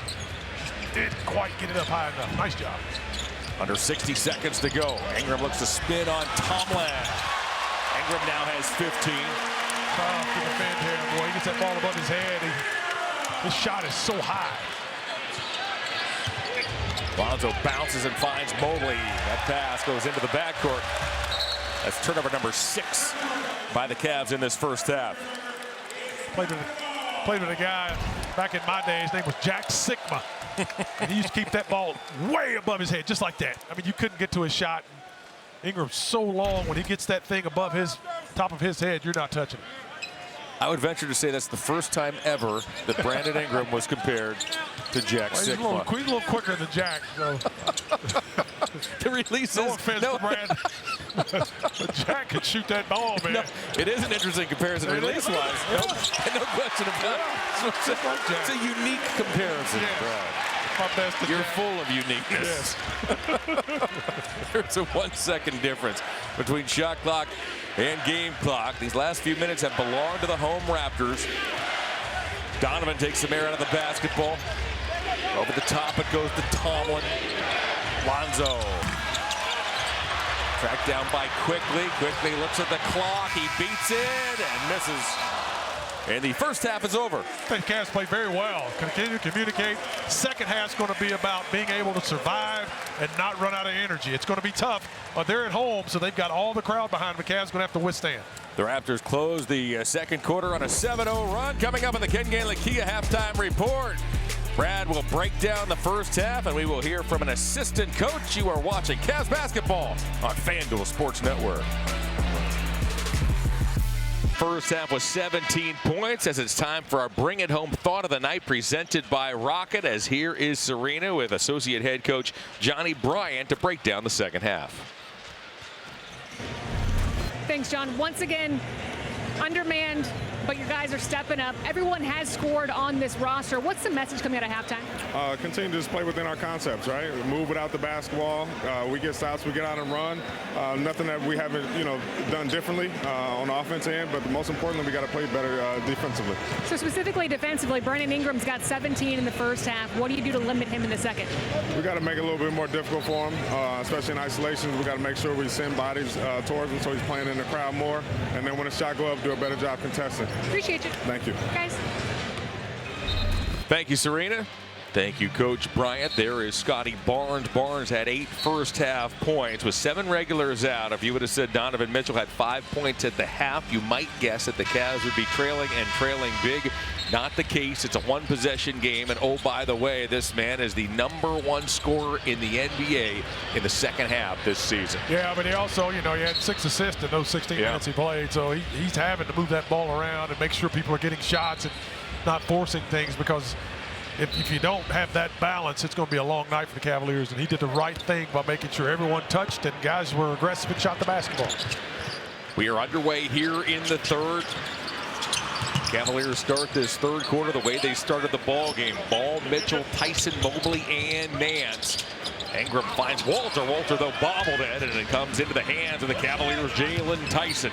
Didn't quite get it up high enough. Nice job. Under 60 seconds to go. Ingram looks to spin on Tomlin. Ingram now has 15. To defend him, boy. He gets that ball above his head. His shot is so high. Lonzo bounces and finds Mobley. That pass goes into the backcourt. That's turnover number 6 by the Cavs in this first half. Played with a guy back in my day. His name was Jack Sigma. And he used to keep that ball way above his head, just like that. I mean, you couldn't get to his shot. Ingram's so long. When he gets that thing above his top of his head, you're not touching it. I would venture to say that's the first time ever that Brandon Ingram was compared to Jack Sigma. He's a little quicker than Jack. So. The release No is offense to Brandon. But Jack could shoot that ball, man. No, it is an interesting comparison release-wise. Yeah. No question about it. It's a unique comparison. Yeah. My best You're full of uniqueness. Yes. There's a 1 second difference between shot clock and game clock. These last few minutes have belonged to the home Raptors. Donovan takes some air out of the basketball. Over the top it goes to Tomlin. Lonzo. Tracked down by Quickly. Quickly looks at the clock. He beats it and misses. And the first half is over. I think Cavs played very well. Continue to communicate. Second half's going to be about being able to survive and not run out of energy. It's going to be tough, but they're at home, so they've got all the crowd behind them. The Cavs going to have to withstand. The Raptors close the second quarter on a 7-0 run. Coming up in the Ken Gainley Kia halftime report. Brad will break down the first half, and we will hear from an assistant coach. You are watching Cavs basketball on FanDuel Sports Network. First half was 17 points as it's time for our Bring It Home Thought of the Night presented by Rocket, as here is Serena with associate head coach Johnny Bryant to break down the second half. Thanks, John. Once again, undermanned, but your guys are stepping up. Everyone has scored on this roster. What's the message coming out of halftime? Continue to just play within our concepts, right? Move without the basketball. We get stops, we get out and run. Nothing that we haven't, done differently on the offense end, but most importantly, we got to play better defensively. So specifically defensively, Brandon Ingram's got 17 in the first half. What do you do to limit him in the second? We got to make it a little bit more difficult for him, especially in isolations. We got to make sure we send bodies towards him so he's playing in the crowd more. And then when the shot go up, do a better job contesting. Appreciate you. Thank you. Guys. Thank you, Serena. Thank you, Coach Bryant. There is Scotty Barnes. Barnes had 8 first-half points with 7 regulars out. If you would have said Donovan Mitchell had 5 points at the half, you might guess that the Cavs would be trailing and trailing big. Not the case. It's a one-possession game. And, oh, by the way, this man is the #1 scorer in the NBA in the second half this season. Yeah, but he also, he had 6 assists in those 16 minutes he played. So he's having to move that ball around and make sure people are getting shots and not forcing things, because if you don't have that balance, it's going to be a long night for the Cavaliers. And he did the right thing by making sure everyone touched and guys were aggressive and shot the basketball. We are underway here in the third. Cavaliers start this third quarter the way they started the ball game. Ball, Mitchell, Tyson, Mobley, and Nance. Ingram finds Walter. Walter, though, bobbled it, and it comes into the hands of the Cavaliers' Jalen Tyson.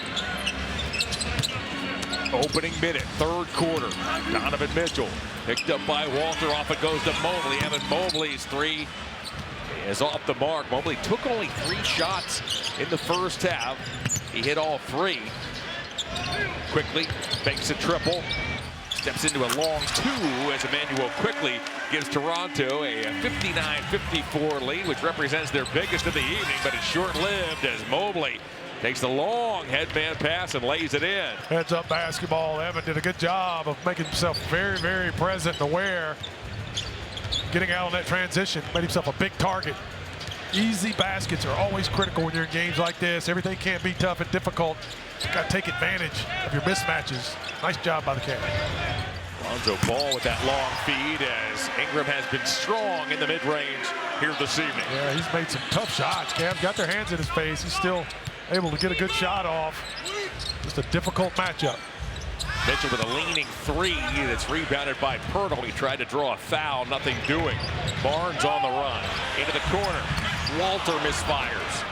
Opening minute, third quarter. Donovan Mitchell picked up by Walter. Off it goes to Mobley. Evan Mobley's three is off the mark. Mobley took only 3 shots in the first half. He hit all 3. Quickly makes a triple. Steps into a long 2 as Emmanuel quickly gives Toronto a 59-54 lead, which represents their biggest of the evening, but it's short-lived as Mobley takes the long headman pass and lays it in. Heads-up basketball. Evan did a good job of making himself very, very present and aware. Getting out on that transition, made himself a big target. Easy baskets are always critical when you're in games like this. Everything can't be tough and difficult. You got to take advantage of your mismatches. Nice job by the Cavs. Lonzo Ball with that long feed as Ingram has been strong in the mid-range here this evening. Yeah, he's made some tough shots. Cavs got their hands in his face. He's still able to get a good shot off. Just a difficult matchup. Mitchell with a leaning 3 that's rebounded by Pirtle. He tried to draw a foul, nothing doing. Barnes on the run. Into the corner. Walter misfires.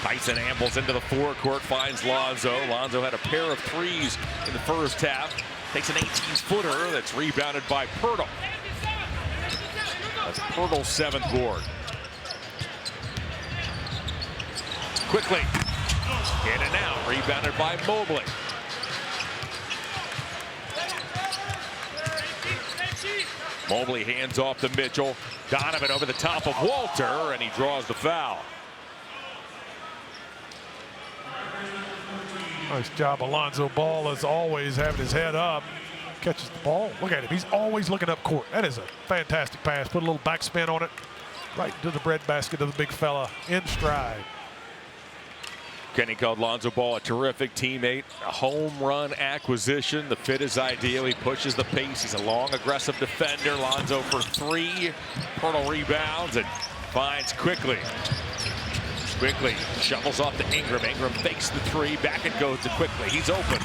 Tyson ambles into the forecourt, finds Lonzo. Lonzo had a pair of 3s in the first half. Takes an 18-footer that's rebounded by Pirtle. That's Pirtle's 7th board. Quickly, in and out, rebounded by Mobley. Mobley hands off to Mitchell. Donovan over the top of Walter, and he draws the foul. Nice job, Alonzo Ball, as always, having his head up. Catches the ball. Look at him. He's always looking up court. That is a fantastic pass. Put a little backspin on it. Right into the breadbasket of the big fella in stride. Kenny called Lonzo Ball a terrific teammate, a home run acquisition. The fit is ideal. He pushes the pace. He's a long, aggressive defender. Lonzo for 3. Pirtle rebounds and finds Quickly. Quickly shovels off to Ingram. Ingram fakes the 3. Back it goes to Quickly. He's open.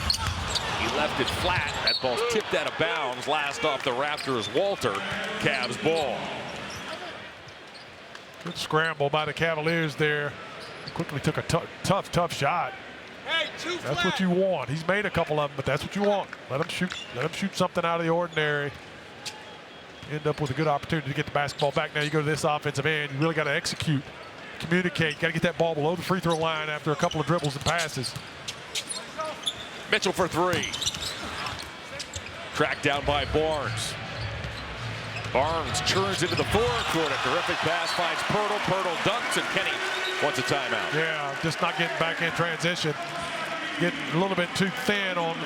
He left it flat. That ball's tipped out of bounds. Last off the Raptors, Walter. Cavs ball. Good scramble by the Cavaliers there. Quickly took a tough shot. That's what you want. He's made a couple of them, but that's what you want. Let him shoot. Let him shoot something out of the ordinary. End up with a good opportunity to get the basketball back. Now you go to this offensive end. You really got to execute, communicate. Got to get that ball below the free throw line after a couple of dribbles and passes. Mitchell for 3. Tracked down by Barnes. Barnes churns into the forecourt. A terrific pass finds Pirtle. Pirtle dunks, and Kenny wants a timeout. Yeah, just not getting back in transition. Getting a little bit too thin on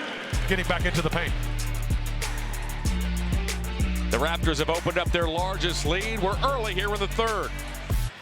getting back into the paint. The Raptors have opened up their largest lead. We're early here in the third.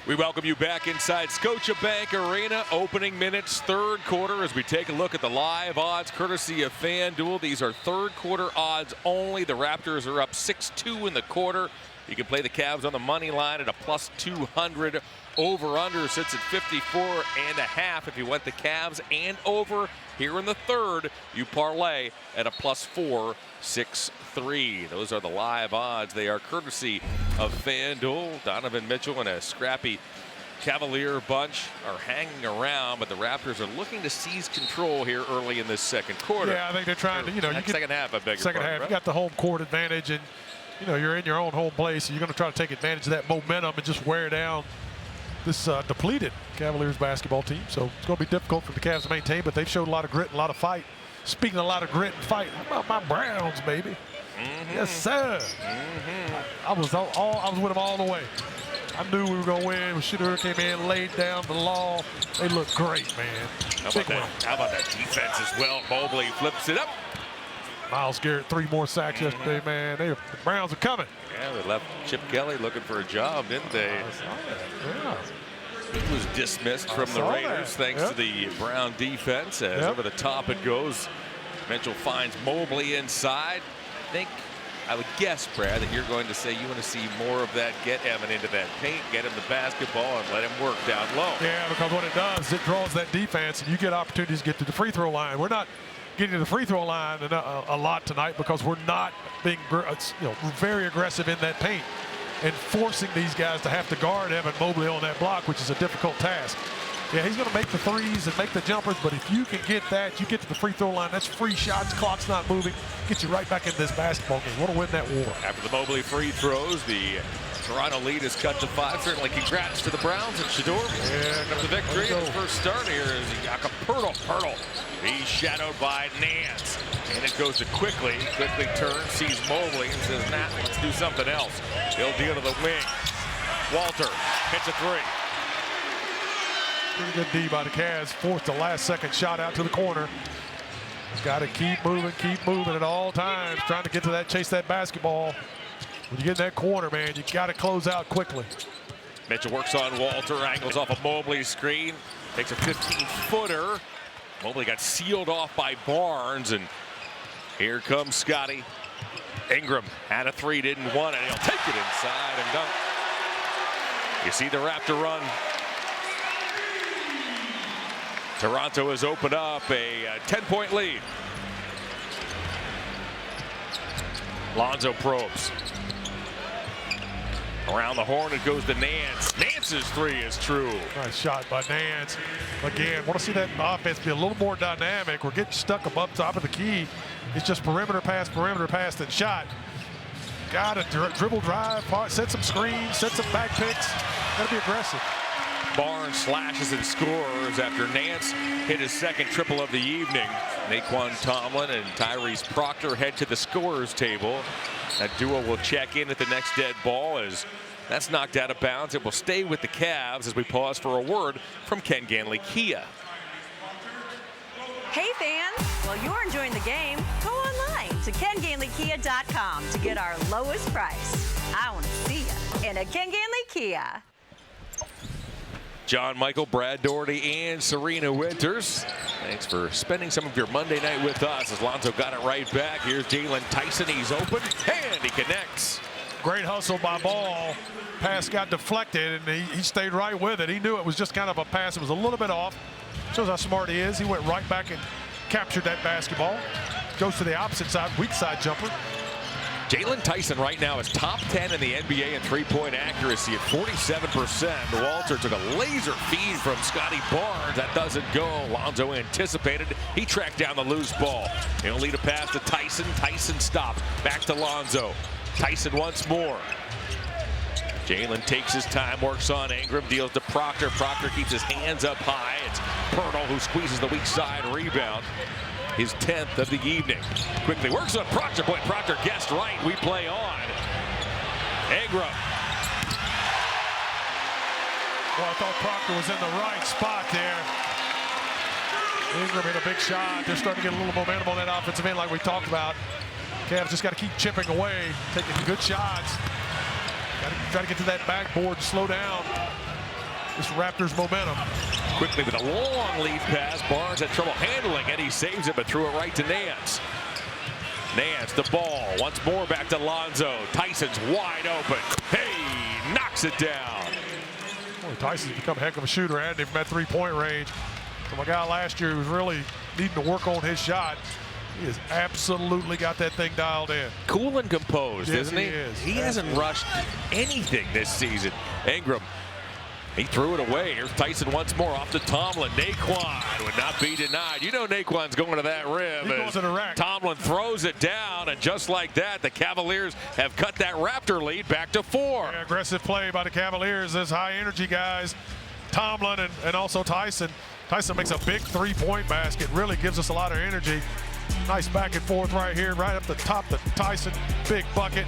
We welcome you back inside Scotiabank Arena. Opening minutes, third quarter, as we take a look at the live odds courtesy of FanDuel. These are third quarter odds only. The Raptors are up 6-2 in the quarter. You can play the Cavs on the money line at a plus 200. Over-under sits at 54.5. If you want the Cavs and over here in the third, you parlay at a plus 463. Those are the live odds. They are courtesy of FanDuel. Donovan Mitchell and a scrappy Cavalier bunch are hanging around, but the Raptors are looking to seize control here early in this second quarter. Yeah, I think they're trying to, you know, second half, I beg your second pardon, half, right? you got the home court advantage, and you know you're in your own home place, so you're going to try to take advantage of that momentum and just wear down this depleted Cavaliers basketball team. So it's going to be difficult for the Cavs to maintain, but they've showed a lot of grit and a lot of fight. Speaking of a lot of grit and fight, how about my Browns, baby? Yes, sir. I was with them all the way. I knew we were going to win. Shooter came in, laid down the law. They look great, man. How about that defense as well? Mobley flips it up. Myles Garrett, 3 more sacks yesterday, man. The Browns are coming. Yeah, they left Chip Kelly looking for a job, didn't they? Yeah. He was dismissed from the Raiders thanks to the Brown defense. As over the top it goes. Mitchell finds Mobley inside. I would guess, Brad, that you're going to say you want to see more of that. Get Evan into that paint, get him the basketball, and let him work down low. Yeah, because what it does, it draws that defense, and you get opportunities to get to the free throw line. We're not getting to the free throw line a lot tonight because we're not being very aggressive in that paint and forcing these guys to have to guard Evan Mobley on that block, which is a difficult task. Yeah, he's going to make the threes and make the jumpers, but if you can get that, you get to the free throw line, that's free shots, clock's not moving, get you right back in this basketball game. Want to win that war. After the Mobley free throws, the Toronto lead is cut to 5. Certainly congrats to the Browns and Shador. Yeah, The victory in his first start here is Jakob Poeltl. He's shadowed by Nance. And it goes to Quickly. Quickly turns, sees Mobley, and says, nah, let's do something else. He'll deal to the wing. Walter hits a three. Pretty good D by the Cavs. Forced the last second shot out to the corner. Got to keep moving at all times. Trying to get to that, chase that basketball. When you get in that corner, man, you got to close out quickly. Mitchell works on Walter, angles off a Mobley screen. Takes a 15-footer. Mobley got sealed off by Barnes, and here comes Scotty. Ingram had a three, didn't want it. He'll take it inside and dunk. You see the Raptor run. Toronto has opened up a 10-point lead. Lonzo probes. Around the horn it goes to Nance. Nance's three is true. Nice shot by Nance. Again, want to see that offense be a little more dynamic. We're getting stuck above top of the key. It's just perimeter pass, and shot. Got to dribble drive, set some screens, set some back picks. Got to be aggressive. Barnes slashes and scores after Nance hit his second triple of the evening. Naquan Tomlin and Tyrese Proctor head to the scorer's table. That duo will check in at the next dead ball as that's knocked out of bounds. It will stay with the Cavs as we pause for a word from Ken Ganley Kia. Hey fans, while you're enjoying the game, go online to KenGanleyKia.com to get our lowest price. I want to see you in a Ken Ganley Kia. John Michael, Brad Doherty, and Serena Winters. Thanks for spending some of your Monday night with us as Lonzo got it right back. Here's Jalen Tyson. He's open, and he connects. Great hustle by Ball. Pass got deflected, and he stayed right with it. He knew it was just kind of a pass. It was a little bit off. Shows how smart he is. He went right back and captured that basketball. Goes to the opposite side, weak side jumper. Jalen Tyson right now is top 10 in the NBA in three-point accuracy at 47%. Walter took a laser feed from Scotty Barnes. That doesn't go. Lonzo anticipated. He tracked down the loose ball. He'll lead a pass to Tyson. Tyson stops. Back to Lonzo. Tyson once more. Jalen takes his time, works on Ingram, deals to Proctor. Proctor keeps his hands up high. It's Poeltl who squeezes the weak side rebound. His 10th of the evening. Quickly works on Proctor. Boy, Proctor guessed right. We play on. Ingram. Well, I thought Proctor was in the right spot there. Ingram hit a big shot. They're starting to get a little momentum on that offensive end like we talked about. Cavs just got to keep chipping away, taking good shots. Got to try to get to that backboard and slow down this Raptors momentum. Quickly with a long lead pass. Barnes had trouble handling it. He saves it, but threw it right to Nance. Nance, the ball. Once more back to Lonzo. Tyson's wide open. Hey, knocks it down. Boy, Tyson's become a heck of a shooter, and him at three-point range. From a guy last year who was really needing to work on his shot. He has absolutely got that thing dialed in. Cool and composed, yes, isn't he? He hasn't rushed anything this season. Ingram. He threw it away. Here's Tyson once more off to Tomlin. Naquan would not be denied. You know Naquan's going to that rim. He goes to the rack. Tomlin throws it down, and just like that, the Cavaliers have cut that Raptor lead back to 4. Yeah, aggressive play by the Cavaliers. Those high-energy guys, Tomlin and also Tyson. Tyson makes a big three-point basket. Really gives us a lot of energy. Nice back and forth right here, right up the top to Tyson. Big bucket.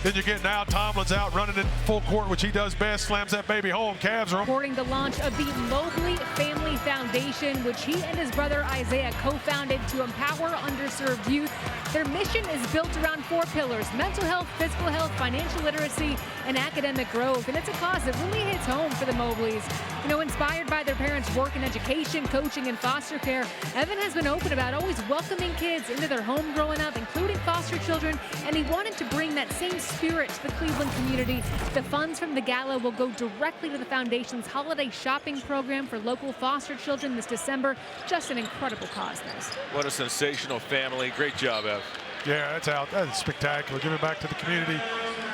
Then you get now Tomlin's out running in full court, which he does best, slams that baby home. Cavs are Supporting the launch of the Mobley Family Foundation, which he and his brother Isaiah co-founded to empower underserved youth. Their mission is built around 4 pillars: mental health, physical health, financial literacy, and academic growth. And it's a cause that really hits home for the Mobleys. You know, inspired by their parents' work in education, coaching, and foster care, Evan has been open about always welcoming kids into their home growing up, including foster children, and he wanted to bring that same spirit to the Cleveland community. The funds from the gala will go directly to the foundation's holiday shopping program for local foster children this December. Just an incredible cause, guys. What a sensational family. Great job, Ev. Yeah, that's out. That's spectacular. Giving back to the community.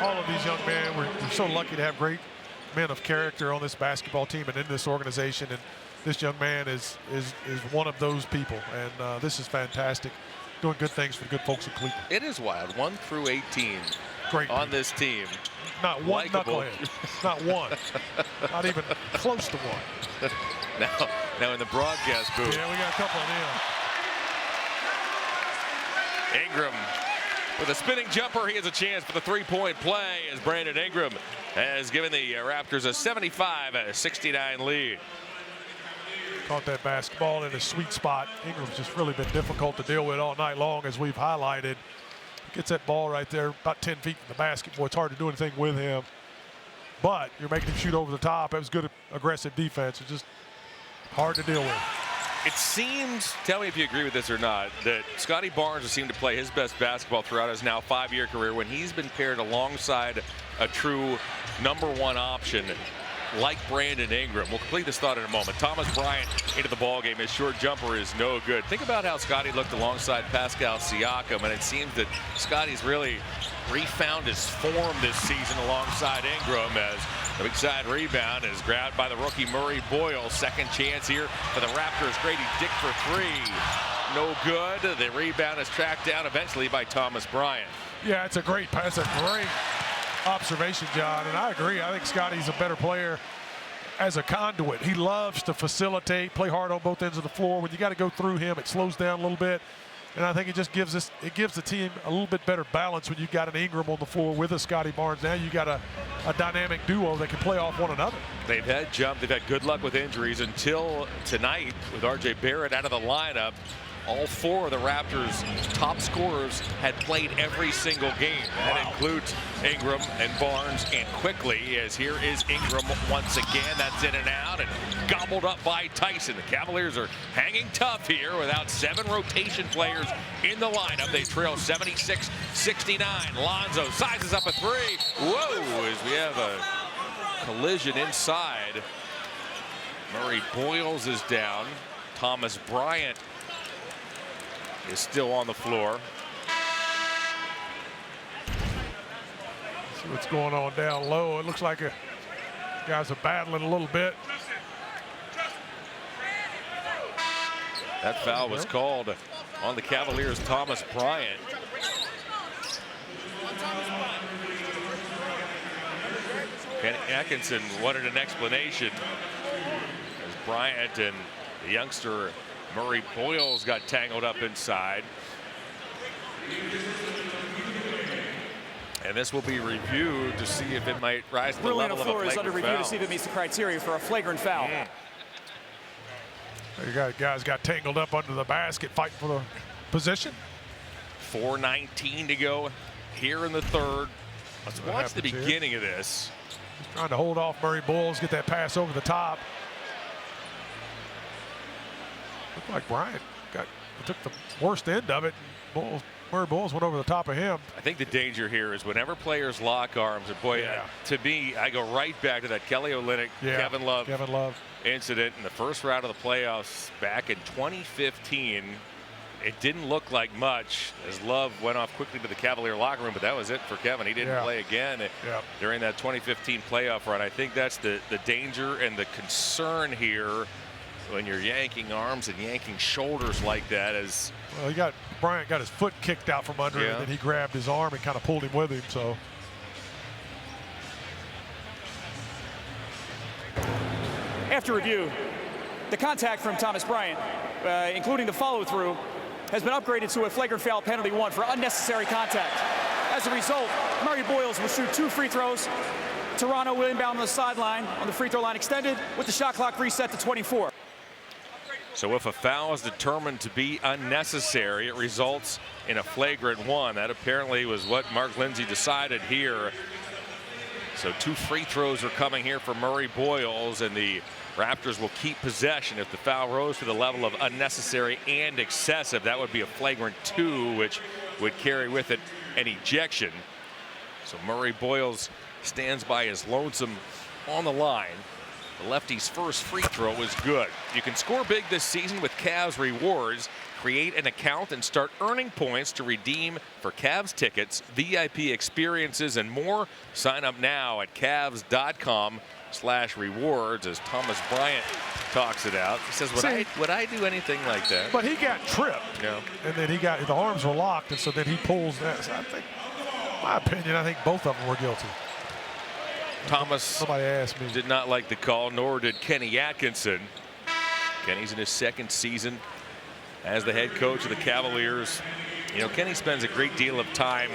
All of these young men, we're so lucky to have great men of character on this basketball team and in this organization. And this young man is one of those people, and this is fantastic. Doing good things for the good folks in Cleveland. It is wild. 1 through 18 Great on this team. Not one Likeable. knucklehead. Not one. Not even close to one. Now in the broadcast booth. Yeah, we got a couple of them. Ingram with a spinning jumper. He has a chance for the three-point play as Brandon Ingram has given the Raptors a 75-69 lead. Caught that basketball in a sweet spot. Ingram's just really been difficult to deal with all night long, as we've highlighted. Gets that ball right there about 10 feet from the basket. Boy, it's hard to do anything with him. But you're making him shoot over the top. It was good aggressive defense. It's just hard to deal with. It seems, tell me if you agree with this or not, that Scotty Barnes has seemed to play his best basketball throughout his now 5-year career when he's been paired alongside a true #1 option like Brandon Ingram. We'll complete this thought in a moment. Thomas Bryant into the ballgame. His short jumper is no good. Think about how Scotty looked alongside Pascal Siakam, and it seems that Scotty's really refound his form this season alongside Ingram, as the big side rebound is grabbed by the rookie Murray Boyle. Second chance here for the Raptors. Grady Dick for 3. No good. The rebound is tracked down eventually by Thomas Bryant. Yeah, it's a great pass. A great observation, John, and I agree. I think Scotty's a better player as a conduit. He loves to facilitate, play hard on both ends of the floor. When you got to go through him, it slows down a little bit, and I think it just gives the team a little bit better balance when you've got an Ingram on the floor with a Scotty Barnes. Now you got a dynamic duo that can play off one another. They've had good luck with injuries until tonight with R.J. Barrett out of the lineup. All 4 of the Raptors' top scorers had played every single game. That includes Ingram and Barnes and Quickly, as here is Ingram once again. That's in and out and gobbled up by Tyson. The Cavaliers are hanging tough here without 7 rotation players in the lineup. They trail 76-69. Lonzo sizes up a 3. Whoa, as we have a collision inside. Murray Boyles is down. Thomas Bryant is still on the floor. See what's going on down low. It looks like guys are battling a little bit. That foul was called on the Cavaliers' Thomas Bryant. Kenny Atkinson wanted an explanation as Bryant and the youngster Murray Boyles got tangled up inside. And this will be reviewed to see if it might rise to the level of a flagrant foul. Is under review to see if it meets the criteria for a flagrant foul. You guys got tangled up under the basket fighting for the position. 4:19 to go here in the third. Let's watch the beginning of this. He's trying to hold off Murray Boyles, get that pass over the top. Looked like Bryant took the worst end of it. Murray Boyles went over the top of him. I think the danger here is whenever players lock arms, and boy, to me, I go right back to that Kelly Olynyk, Kevin Love incident in the first round of the playoffs back in 2015. It didn't look like much as Love went off quickly to the Cavalier locker room, but that was it for Kevin. He didn't play again during that 2015 playoff run. I think that's the danger and the concern here when you're yanking arms and yanking shoulders like that. As well, Bryant got his foot kicked out from under him, and then he grabbed his arm and kind of pulled him with him. So after review, the contact from Thomas Bryant, including the follow-through, has been upgraded to a flagrant foul penalty 1 for unnecessary contact. As a result, Murray Boyles will shoot 2 free throws. Toronto will inbound on the sideline on the free throw line extended with the shot clock reset to 24. So if a foul is determined to be unnecessary, it results in a flagrant 1. That apparently was what Mark Lindsay decided here. So 2 free throws are coming here for Murray Boyles, and the Raptors will keep possession. If the foul rose to the level of unnecessary and excessive, that would be a flagrant 2, which would carry with it an ejection. So Murray Boyles stands by his lonesome on the line. The lefty's first free throw is good. You can score big this season with Cavs Rewards. Create an account and start earning points to redeem for Cavs tickets, VIP experiences, and more. Sign up now at Cavs.com/rewards. / rewards, as Thomas Bryant talks it out. He says, would I do anything like that? But he got tripped. Yeah. And then the arms were locked, and so then he pulls that. So I think, in my opinion, I think both of them were guilty. Thomas Somebody asked me. did not like the call, nor did Kenny Atkinson. Kenny's in his second season as the head coach of the Cavaliers. You know, Kenny spends a great deal of time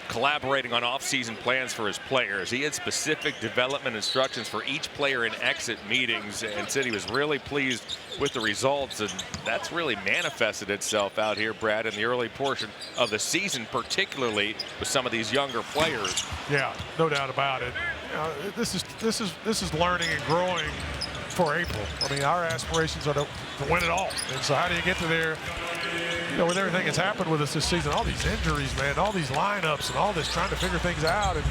collaborating on off-season plans for his players. He had specific development instructions for each player in exit meetings, and said he was really pleased with the results, and that's really manifested itself out here, Brad, in the early portion of the season, particularly with some of these younger players. Yeah, no doubt about it. This is learning and growing for April. I mean, our aspirations are to win it all, and so how do you get to there? You know, with everything that's happened with us this season, all these injuries, man, all these lineups and all this trying to figure things out, and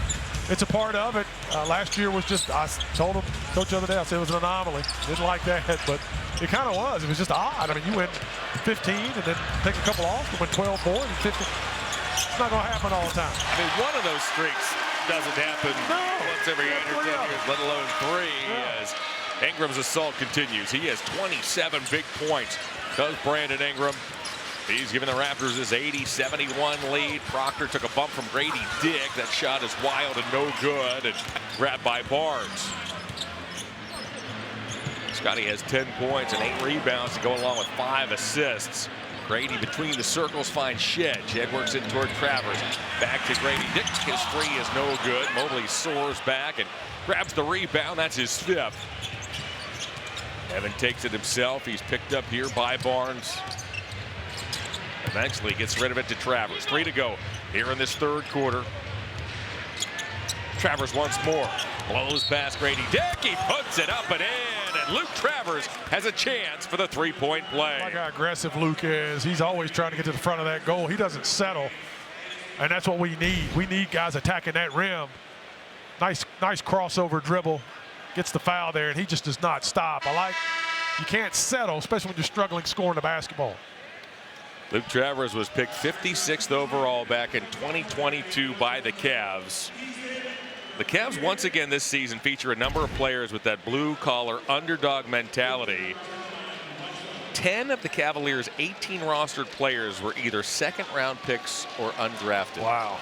it's a part of it. Last year was just, I told him, coach the other day, I said it was an anomaly. Didn't like that, but it kind of was. It was just odd. I mean, you win 15 and then take a couple off and win 12 more and 15. It's not going to happen all the time. I mean, one of those streaks doesn't happen once every 8 or 10 years, let alone 3, as Ingram's assault continues. He has 27 big points. Does Brandon Ingram. He's given the Raptors his 80-71 lead. Proctor took a bump from Grady Dick. That shot is wild and no good, and grabbed by Barnes. Scotty has 10 points and 8 rebounds to go along with 5 assists. Grady between the circles finds Shed. Shed works in toward Travers. Back to Grady Dick. His 3 is no good. Mobley soars back and grabs the rebound. That's his 5th. Evan takes it himself. He's picked up here by Barnes. Eventually gets rid of it to Travers. 3 to go here in this third quarter. Travers once more. Blows past Grady Dick. He puts it up and in. And Luke Travers has a chance for the 3-point play. Like how aggressive Luke is. He's always trying to get to the front of that goal. He doesn't settle. And that's what we need. We need guys attacking that rim. Nice crossover dribble. Gets the foul there, and he just does not stop. You can't settle, especially when you're struggling scoring the basketball. Luke Travers was picked 56th overall back in 2022 by the Cavs. The Cavs once again this season feature a number of players with that blue-collar underdog mentality. 10 of the Cavaliers' 18 rostered players were either second-round picks or undrafted. Wow,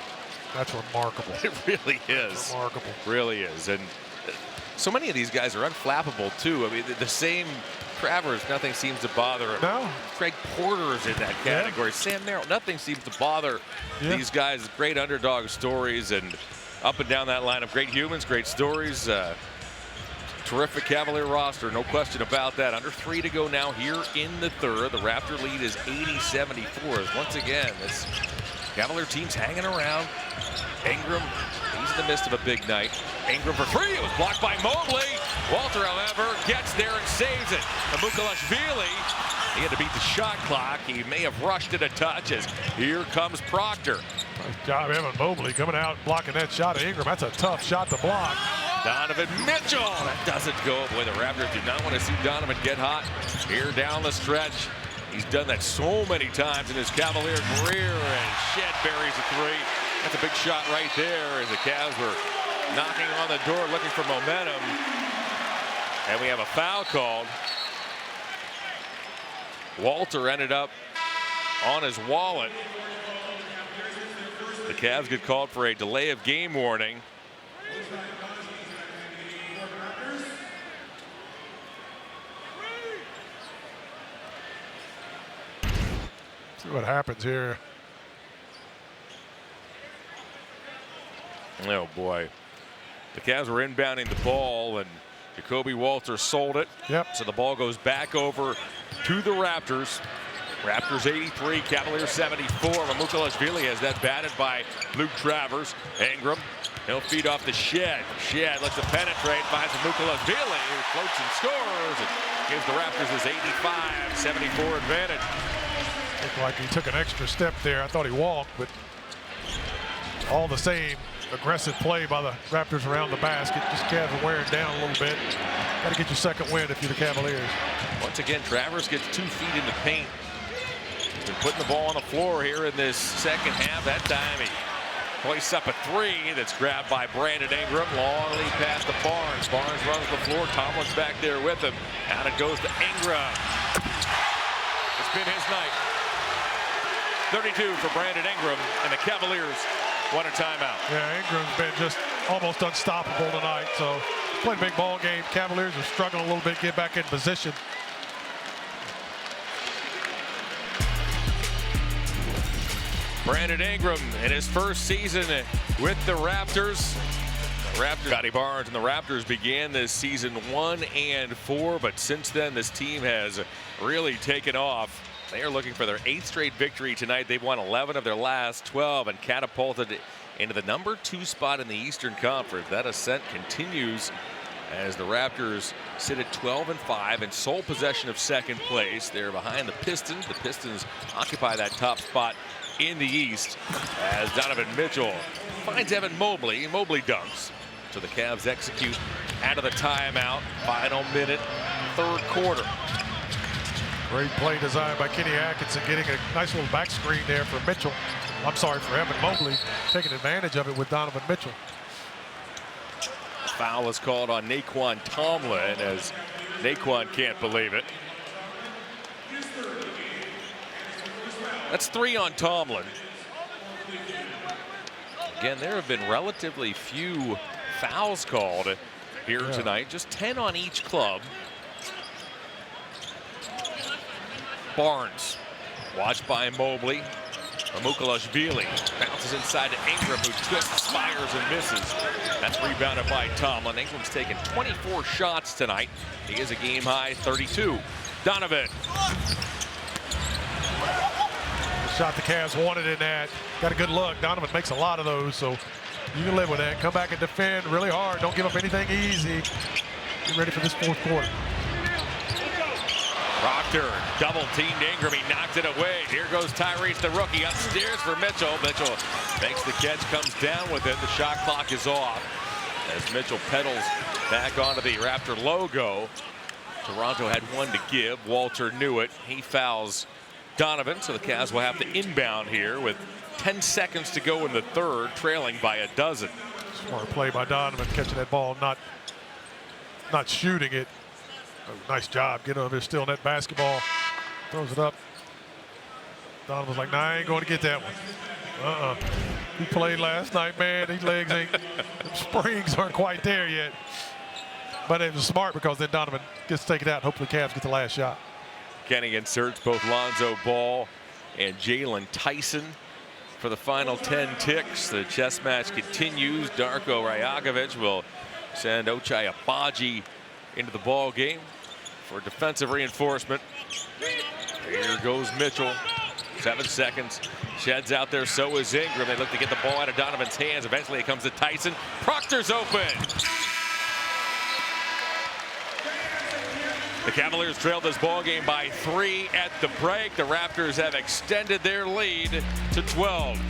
that's remarkable. It really is. Remarkable. Really is. And so many of these guys are unflappable, too. I mean, the same Travers, nothing seems to bother him. No. Craig Porter's in that category. Yeah. Sam Merrill, nothing seems to bother these guys. Great underdog stories, and up and down that line of great humans, great stories. Terrific Cavalier roster, no question about that. Under 3 to go now here in the third. The Raptor lead is 80-74. Once again, this Cavalier team's hanging around. Ingram, he's in the midst of a big night. Ingram for 3, it was blocked by Mobley. Walter, however, gets there and saves it. Amukalashvili, he had to beat the shot clock. He may have rushed it a touch as here comes Proctor. Nice job, Evan Mobley coming out blocking that shot of Ingram. That's a tough shot to block. Donovan Mitchell, that doesn't go. Boy, the Raptors do not want to see Donovan get hot here down the stretch. He's done that so many times in his Cavalier career, and Shed buries a 3. That's a big shot right there as the Cavs were knocking on the door looking for momentum. And we have a foul called. Walter ended up on his wallet. The Cavs get called for a delay of game warning. See what happens here. Oh boy. The Cavs were inbounding the ball, and Jacoby Walter sold it. Yep. So the ball goes back over to the Raptors. Raptors 83, Cavaliers 74. Amukalashvili has that batted by Luke Travers. Ingram, he'll feed off the Shed. Shed lets it penetrate, finds Amukalashvili, who floats and scores. It gives the Raptors his 85-74 advantage. Looked like he took an extra step there. I thought he walked, but all the same, aggressive play by the Raptors around the basket. Just Cavs are wearing down a little bit. Got to get your second win if you're the Cavaliers. Once again, Travers gets 2 feet in the paint. He's been putting the ball on the floor here in this second half. That time he Hoists up a three that's grabbed by Brandon Ingram. Long lead pass to Barnes. Barnes runs the floor. Tomlin's back there with him. Out it goes to Ingram. It's been his night. 32 for Brandon Ingram, and the Cavaliers want a timeout. Yeah, Ingram's been just almost unstoppable tonight. So playing a big ball game. Cavaliers are struggling a little bit, get back in position. Brandon Ingram in his first season with the Raptors. Scotty Barnes and the Raptors began this season 1-4, but since then this team has really taken off. They are looking for their 8th straight victory tonight. They've won 11 of their last 12 and catapulted into the #2 spot in the Eastern Conference. That ascent continues as the Raptors sit at 12-5 in sole possession of second place. They're behind the Pistons. The Pistons occupy that top spot in the East as Donovan Mitchell finds Evan Mobley. Mobley dunks. So the Cavs execute out of the timeout. Final minute, third quarter. Great play design by Kenny Atkinson, getting a nice little back screen there for Mitchell. I'm sorry, for Evan Mobley, taking advantage of it with Donovan Mitchell. Foul is called on Naquan Tomlin as Naquan can't believe it. That's 3 on Tomlin. Again, there have been relatively few fouls called here tonight, just 10 on each club. Barnes, watched by Mobley. Amukalashvili bounces inside to Ingram, who twists, fires, and misses. That's rebounded by Tomlin. Ingram's taken 24 shots tonight. He is a game-high 32. Donovan. The shot the Cavs wanted in that. Got a good look. Donovan makes a lot of those, so you can live with that. Come back and defend really hard. Don't give up anything easy. Get ready for this fourth quarter. Proctor double-teamed Ingram. He knocked it away. Here goes Tyrese, the rookie, upstairs for Mitchell. Mitchell makes the catch, comes down with it. The shot clock is off as Mitchell pedals back onto the Raptor logo. Toronto had one to give. Walter knew it. He fouls Donovan, so the Cavs will have to inbound here with 10 seconds to go in the third, trailing by a dozen. Smart play by Donovan, catching that ball, not shooting it. Oh, nice job getting over there, stealing that basketball. Throws it up. Donovan's like, nah, I ain't going to get that one. He played last night, man. These legs ain't, springs aren't quite there yet. But it was smart because then Donovan gets taken out. Hopefully Cavs get the last shot. Kenny inserts both Lonzo Ball and Jalen Tyson for the final 10 ticks. The chess match continues. Darko Rajakovic will send Ochai Agbaji into the ball game for defensive reinforcement. Here goes Mitchell. 7 seconds. Sheds out there, so is Ingram. They look to get the ball out of Donovan's hands. Eventually it comes to Tyson. Proctor's open. The Cavaliers trailed this ball game by 3 at the break. The Raptors have extended their lead to 12.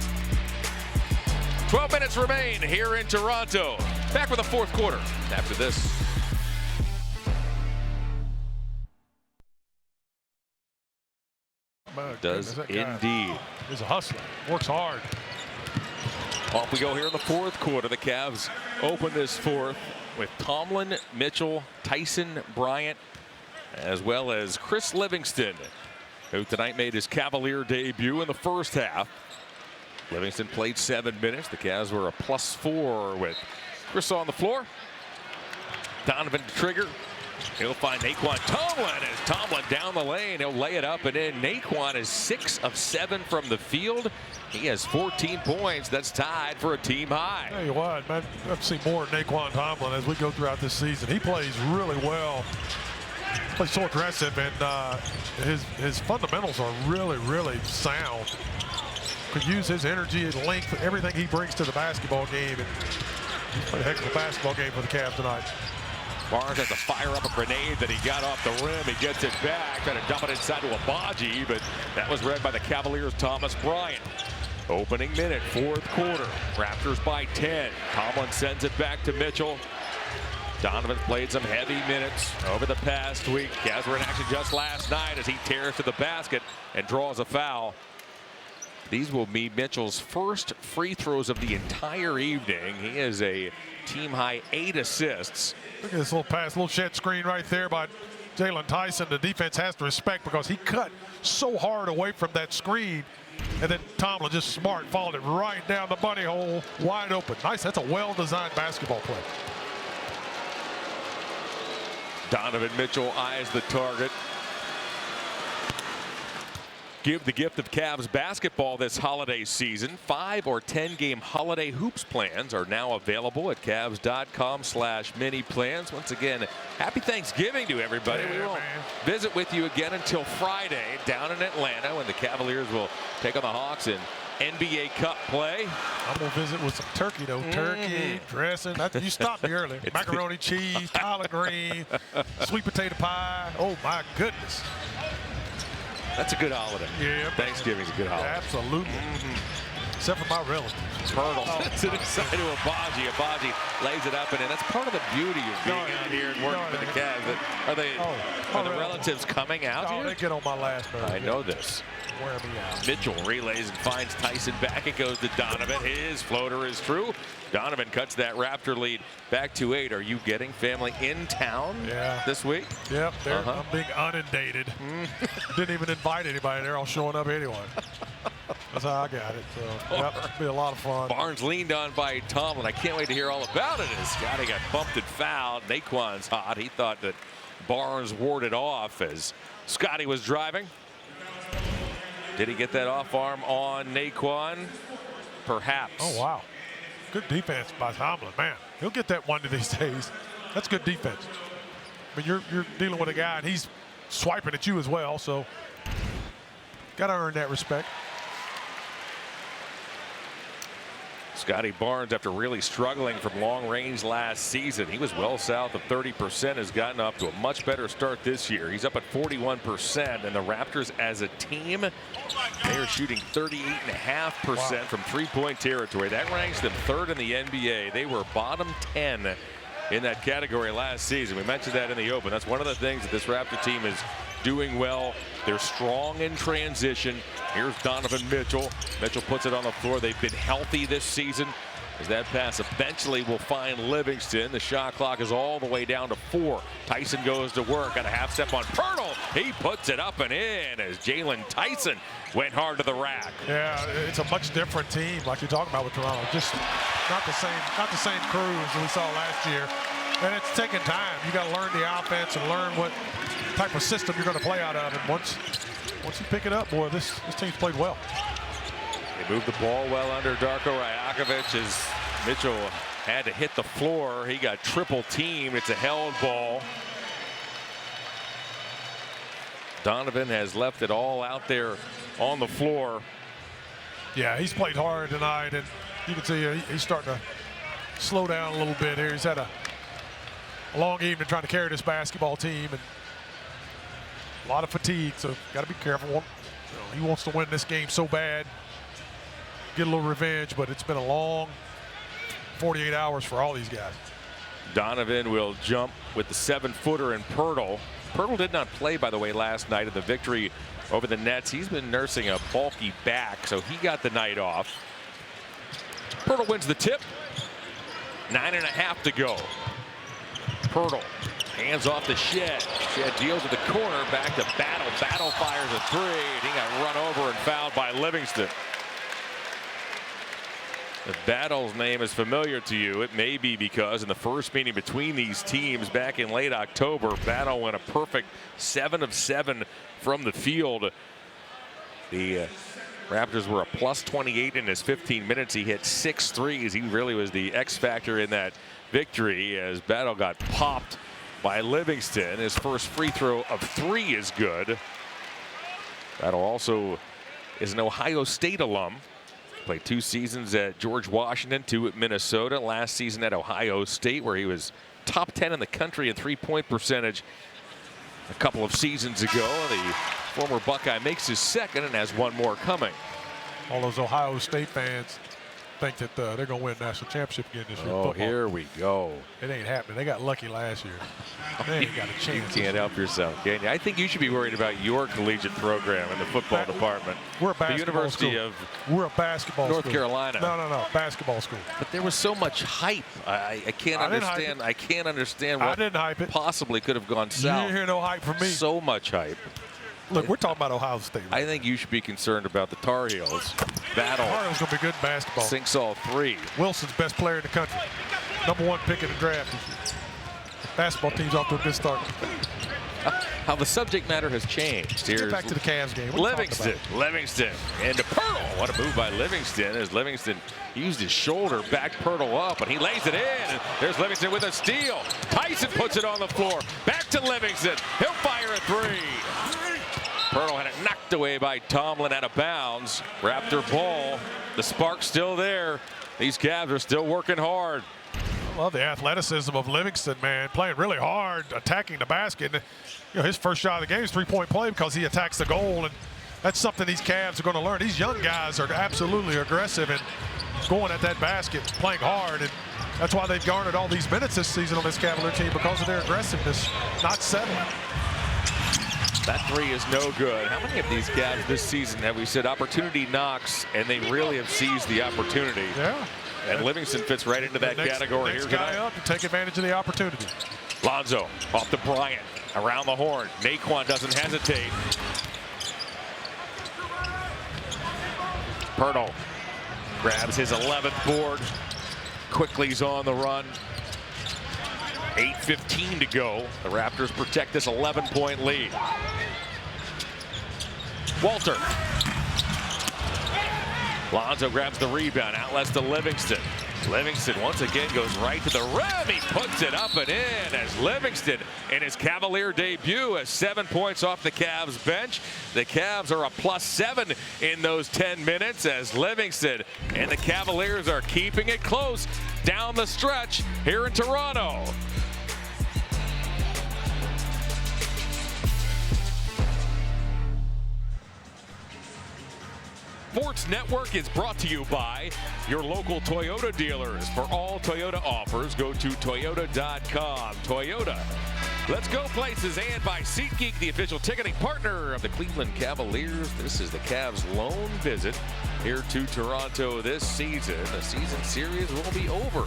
12 minutes remain here in Toronto. Back with the fourth quarter after this. Does indeed. He's a hustler, works hard. Off we go here in the fourth quarter. The Cavs open this fourth with Tomlin, Mitchell, Tyson, Bryant, as well as Chris Livingston, who tonight made his Cavalier debut in the first half. Livingston played 7 minutes. The Cavs were a +4 with Chris on the floor. Donovan to trigger. He'll find Naquan Tomlin as Tomlin down the lane. He'll lay it up and in. Naquan is 6 of 7 from the field. He has 14 points. That's tied for a team high. Tell you what, man, I've seen more of Naquan Tomlin as we go throughout this season. He plays really well. Plays so aggressive, and his fundamentals are really, really sound. Could use his energy and length, everything he brings to the basketball game. And he's played a heck of a basketball game for the Cavs tonight. Barnes has to fire up a grenade that he got off the rim. He gets it back, trying to dump it inside to Agbaji, but that was read by the Cavaliers' Thomas Bryant. Opening minute, fourth quarter. Raptors by 10. Tomlin sends it back to Mitchell. Donovan played some heavy minutes over the past week. Cavs were in action just last night as he tears to the basket and draws a foul. These will be Mitchell's first free throws of the entire evening. He has a team-high 8 assists. Look at this little pass, little shed screen right there by Jalen Tyson. The defense has to respect because he cut so hard away from that screen. And then Tomlin just smart, followed it right down the bunny hole, wide open. Nice, that's a well-designed basketball play. Donovan Mitchell eyes the target. Give the gift of Cavs basketball this holiday season. 5 or 10 game holiday hoops plans are now available at Cavs.com/mini plans. Once again, happy Thanksgiving to everybody. Yeah, we won't visit with you again until Friday down in Atlanta when the Cavaliers will take on the Hawks in NBA Cup play. I'm going to visit with some turkey, though. Turkey, dressing. You stopped me earlier. Macaroni, cheese, collard green, sweet potato pie. Oh, my goodness. That's a good holiday. Yeah. Thanksgiving's a good holiday. Absolutely. Except for my relatives. Hurdle sends it inside to Abaji. Abaji lays it up and in. That's part of the beauty of being out here and working for the Cavs. Are the relatives coming out here? They get on my last nerve. I know this. Wear me out. Mitchell relays and finds Tyson back. It goes to Donovan. His floater is true. Donovan cuts that Raptor lead back to 8. Are you getting family in town this week? Yep. I'm being inundated. Didn't even invite anybody. They're all showing up anyway. That's how I got it. So, yep, it'll be a lot of fun. Barnes leaned on by Tomlin. I can't wait to hear all about it. As Scotty got bumped and fouled. Naquan's hot. He thought that Barnes warded off as Scotty was driving. Did he get that off arm on Naquan? Perhaps. Oh, wow. Good defense by Tomlin. Man, he'll get that one of these days. That's good defense. I mean, you're dealing with a guy, and he's swiping at you as well, so got to earn that respect. Scotty Barnes, after really struggling from long range last season, he was well south of 30%, has gotten up to a much better start this year. He's up at 41%, and the Raptors as a team, they are shooting 38.5% from three-point territory. That ranks them 3rd in the NBA. They were bottom 10 in that category last season. We mentioned that in the open. That's one of the things that this Raptor team is doing well. They're strong in transition. Here's Donovan Mitchell. Mitchell puts it on the floor. They've been healthy this season. As that pass eventually will find Livingston. The shot clock is all the way down to 4. Tyson goes to work on a half step on Pirtle. He puts it up and in as Jalen Tyson went hard to the rack. Yeah, it's a much different team like you're talking about with Toronto. Just not the same crew as we saw last year. And it's taking time. You got to learn the offense and learn what type of system you're going to play out of. And once you pick it up, boy, this team's played well. They moved the ball well under Darko Rajakovic as Mitchell had to hit the floor. He got triple teamed. It's a held ball. Donovan has left it all out there on the floor. Yeah, he's played hard tonight, and you can see he's starting to slow down a little bit here. He's had a long evening trying to carry this basketball team, and a lot of fatigue, so got to be careful. He wants to win this game so bad, get a little revenge, but it's been a long 48 hours for all these guys. Donovan will jump with the 7-footer and Pirtle. Pirtle did not play, by the way, last night in the victory over the Nets. He's been nursing a bulky back, so he got the night off. Pirtle wins the tip. 9.5 to go. Pirtle hands off the Shed. Shed deals with the corner, back to Battle. Battle fires a 3, and he got run over and fouled by Livingston. If Battle's name is familiar to you, it may be because in the first meeting between these teams back in late October, Battle went a perfect 7 of 7 from the field. The Raptors were a plus 28 in his 15 minutes. He hit 6 threes. He really was the X factor in that victory as Battle got popped by Livingston. His first free throw of 3 is good. Battle also is an Ohio State alum. Played 2 seasons at George Washington, 2 at Minnesota. Last season at Ohio State, where he was top 10 in the country in three-point percentage a couple of seasons ago. The former Buckeye makes his second and has one more coming. All those Ohio State fans think that they're going to win a national championship again this year. Oh, Football. here we go. It ain't happening. They got lucky last year. They ain't got a chance. You can't help yourself, can you? I think you should be worried about your collegiate program in the football department. We're a basketball The University school. of We're a basketball North school. Carolina. No. Basketball school. But there was so much hype. I can't understand. I can't understand what didn't hype it. possibly could have gone You south. didn't hear no hype from me. So much hype. Look, we're talking about Ohio State. Right? I think you should be concerned about the Tar Heels. Battle. Ohio's going to be good in basketball. Sinks all three. Wilson's best player in the country. #1 pick in the draft. Basketball team's off to a good start. How the subject matter has changed. Get Here's back to the Cavs game. What are you talking about? Livingston, and to Pirtle. What a move by Livingston as Livingston used his shoulder, back Pirtle up, and he lays it in. And there's Livingston with a steal. Tyson puts it on the floor. Back to Livingston. He'll fire a three. Pirtle had it knocked away by Tomlin out of bounds. Raptor ball. The spark's still there. These Cavs are still working hard. I love the athleticism of Livingston, man. Playing really hard, attacking the basket. And, his first shot of the game is three-point play because he attacks the goal. And that's something these Cavs are going to learn. These young guys are absolutely aggressive and going at that basket, playing hard. And that's why they've garnered all these minutes this season on this Cavalier team, because of their aggressiveness, not settling. That three is no good. How many of these Cavs this season have we said opportunity knocks and they really have seized the opportunity? Yeah. And Livingston fits right into that category. Next Here guy tonight. up to take advantage of the opportunity. Lonzo off to Bryant. Around the horn. Naquan doesn't hesitate. Pirtle grabs his 11th board. Quickly's on the run. 8:15 to go. The Raptors protect this 11-point lead. Walter. Lonzo grabs the rebound, outlets to Livingston. Livingston once again goes right to the rim. He puts it up and in as Livingston in his Cavalier debut has 7 points off the Cavs bench. The Cavs are a +7 in those 10 minutes as Livingston and the Cavaliers are keeping it close down the stretch here in Toronto. Sports Network is brought to you by your local Toyota dealers. For all Toyota offers, go to Toyota.com. Toyota, let's go places. And by SeatGeek, the official ticketing partner of the Cleveland Cavaliers. This is the Cavs' lone visit here to Toronto this season. The season series will be over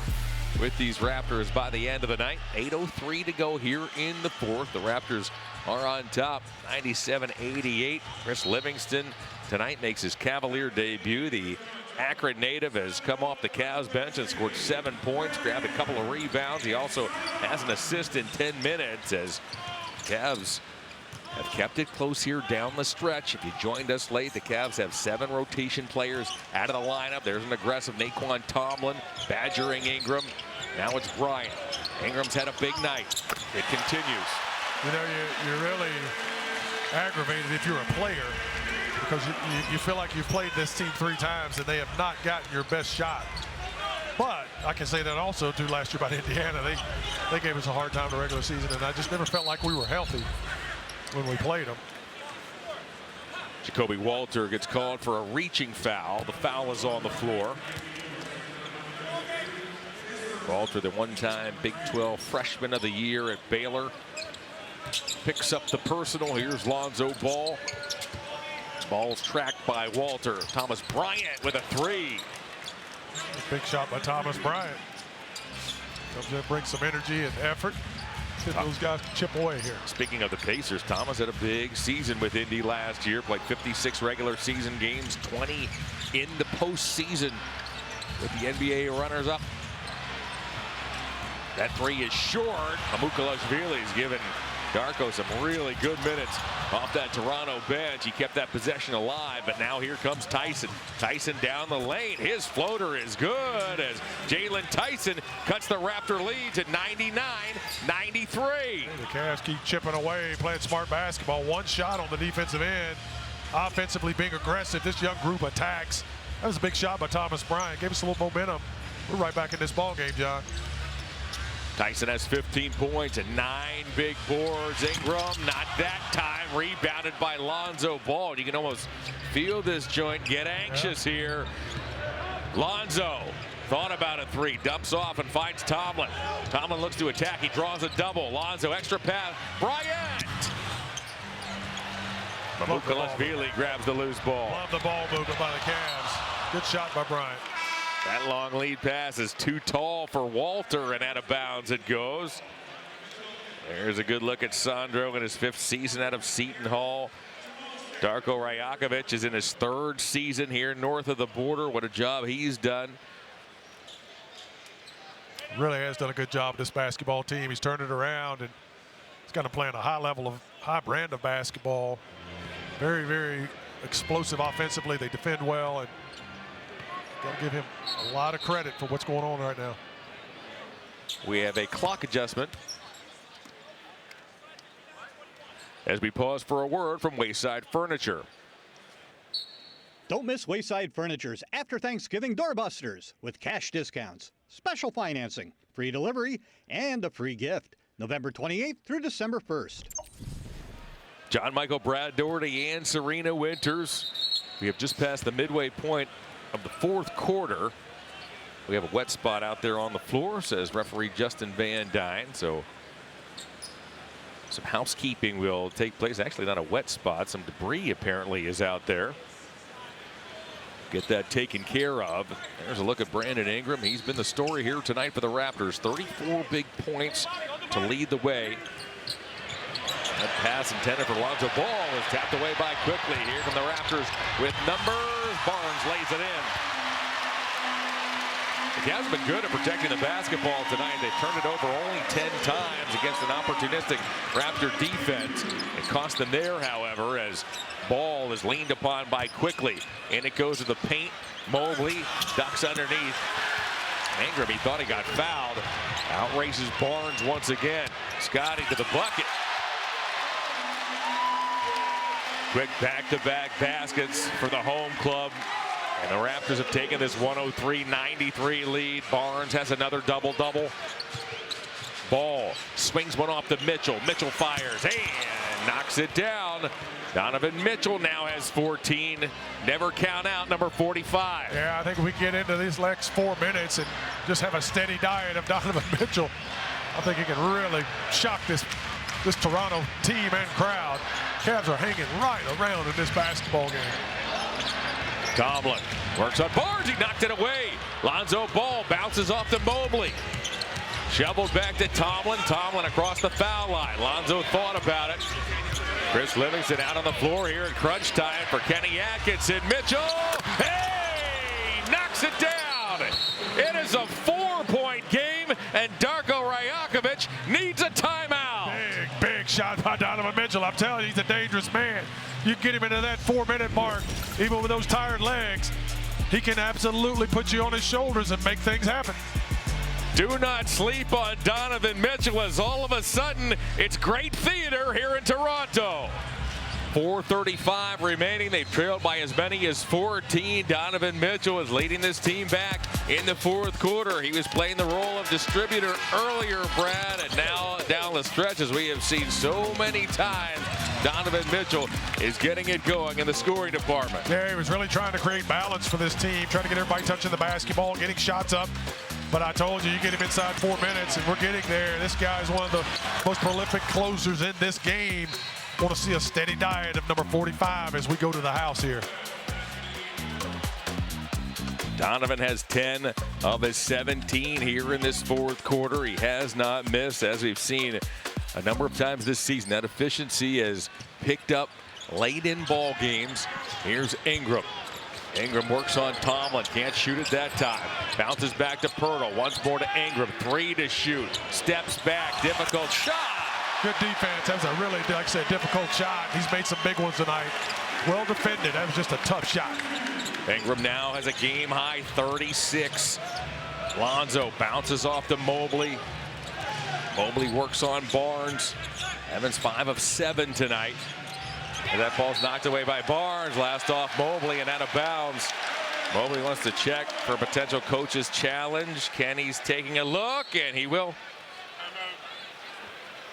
with these Raptors by the end of the night. 8:03 to go here in the fourth. The Raptors are on top, 97-88. Chris Livingston tonight makes his Cavalier debut. The Akron native has come off the Cavs bench and scored 7 points, grabbed a couple of rebounds. He also has an assist in 10 minutes as Cavs have kept it close here down the stretch. If you joined us late, the Cavs have 7 rotation players out of the lineup. There's an aggressive Naquan Tomlin badgering Ingram. Now it's Bryant. Ingram's had a big night. It continues. You know, you're really aggravated if you're a player, because you feel like you've played this team 3 times and they have not gotten your best shot. But I can say that also too last year about Indiana. They gave us a hard time in the regular season, and I just never felt like we were healthy when we played them. Jacoby Walter gets called for a reaching foul. The foul is on the floor. Walter, the one-time Big 12 Freshman of the Year at Baylor, picks up the personal. Here's Lonzo Ball. Ball's tracked by Walter. Thomas Bryant with a 3. Big shot by Thomas Bryant. Comes in, brings some energy and effort. Those guys chip away here. Speaking of the Pacers, Thomas had a big season with Indy last year. Played 56 regular season games, 20 in the postseason with the NBA runners-up. That 3 is short. Amukalashvili's given Darko some really good minutes off that Toronto bench. He kept that possession alive, but now here comes Tyson. Tyson down the lane. His floater is good as Jalen Tyson cuts the Raptor lead to 99-93. The Cavs keep chipping away, playing smart basketball. One shot on the defensive end. Offensively being aggressive. This young group attacks. That was a big shot by Thomas Bryant. Gave us a little momentum. We're right back in this ball game, John. Tyson has 15 points and 9 big boards. Ingram, not that time, rebounded by Lonzo Ball. You can almost feel this joint get anxious here. Lonzo thought about a three, dumps off and finds Tomlin. Tomlin looks to attack. He draws a double. Lonzo, extra pass. Bryant! Mamukelashvili grabs the loose ball. Love the ball movement by the Cavs. Good shot by Bryant. That long lead pass is too tall for Walter, and out of bounds it goes. There's a good look at Sandro in his 5th season out of Seton Hall. Darko Rajakovic is in his 3rd season here north of the border. What a job he's done. Really has done a good job with this basketball team. He's turned it around, and he's kind of playing a high brand of basketball. Very, very explosive offensively. They defend well, and got to give him a lot of credit for what's going on right now. We have a clock adjustment as we pause for a word from Wayside Furniture. Don't miss Wayside Furniture's After Thanksgiving Doorbusters with cash discounts, special financing, free delivery, and a free gift. November 28th through December 1st. John Michael, Brad Doherty, and Serena Winters. We have just passed the midway point of the 4th quarter. We have a wet spot out there on the floor, says referee Justin Van Dyne. So some housekeeping will take place. Actually, not a wet spot. Some debris apparently is out there. Get that taken care of. There's a look at Brandon Ingram. He's been the story here tonight for the Raptors. 34 big points to lead the way. That pass intended for Lonzo Ball is tapped away by quickly here from the Raptors with numbers. Barnes lays it in. The Cavs have been good at protecting the basketball tonight. They've turned it over only 10 times against an opportunistic Raptor defense. It cost them there, however, as Ball is leaned upon by quickly. And it goes to the paint. Mobley ducks underneath. Ingram, he thought he got fouled. Outraces Barnes once again. Scotty to the bucket. Quick back-to-back baskets for the home club. And the Raptors have taken this 103-93 lead. Barnes has another double-double. Ball swings one off to Mitchell. Mitchell fires and knocks it down. Donovan Mitchell now has 14. Never count out number 45. Yeah, I think we get into these next 4 minutes and just have a steady diet of Donovan Mitchell. I think he can really shock this Toronto team and crowd. Cavs are hanging right around in this basketball game. Tomlin works on Barnes. He knocked it away. Lonzo Ball bounces off to Mobley. Shoveled back to Tomlin. Tomlin across the foul line. Lonzo thought about it. Chris Livingston out on the floor here in crunch time for Kenny Atkinson. Mitchell, hey, knocks it down. It is a 4-point game, and Darko Rajakovic needs a timeout. Big shot by Donovan Mitchell. I'm telling you, he's a dangerous man. You get him into that 4-minute mark, even with those tired legs, he can absolutely put you on his shoulders and make things happen. Do not sleep on Donovan Mitchell, as all of a sudden it's great theater here in Toronto. 4:35 remaining. They've trailed by as many as 14. Donovan Mitchell is leading this team back in the 4th quarter. He was playing the role of distributor earlier, Brad, and now down the stretch, as we have seen so many times, Donovan Mitchell is getting it going in the scoring department. Yeah, he was really trying to create balance for this team, trying to get everybody touching the basketball, getting shots up. But I told you, you get him inside 4 minutes, and we're getting there. This guy is one of the most prolific closers in this game. Want to see a steady diet of number 45 as we go to the house here. Donovan has 10 of his 17 here in this 4th quarter. He has not missed, as we've seen a number of times this season. That efficiency has picked up late in ball games. Here's Ingram. Ingram works on Tomlin. Can't shoot it that time. Bounces back to Pirtle. Once more to Ingram. 3 to shoot. Steps back. Difficult shot. Good defense. That was a really, like I said, difficult shot. He's made some big ones tonight. Well defended. That was just a tough shot. Ingram now has a game-high 36. Lonzo bounces off to Mobley. Mobley works on Barnes. Evans 5 of 7 tonight. And that ball's knocked away by Barnes. Last off Mobley and out of bounds. Mobley wants to check for a potential coach's challenge. Kenny's taking a look, and he will.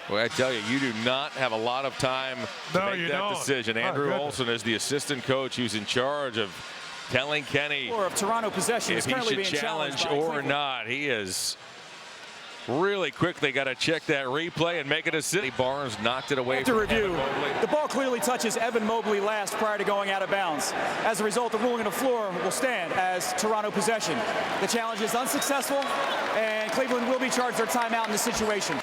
Boy, I tell you, you do not have a lot of time to make that decision. Andrew Olson is the assistant coach who's in charge of telling Kenny Or of Toronto possession if is he currently should being challenge by or Cleveland. not. He is really quickly got to check that replay and make it a city. Barnes knocked it away After from review, Evan Mobley. the ball clearly touches Evan Mobley last prior to going out of bounds. As a result, the ruling on the floor will stand as Toronto possession. The challenge is unsuccessful, and Cleveland will be charged their timeout in this situation.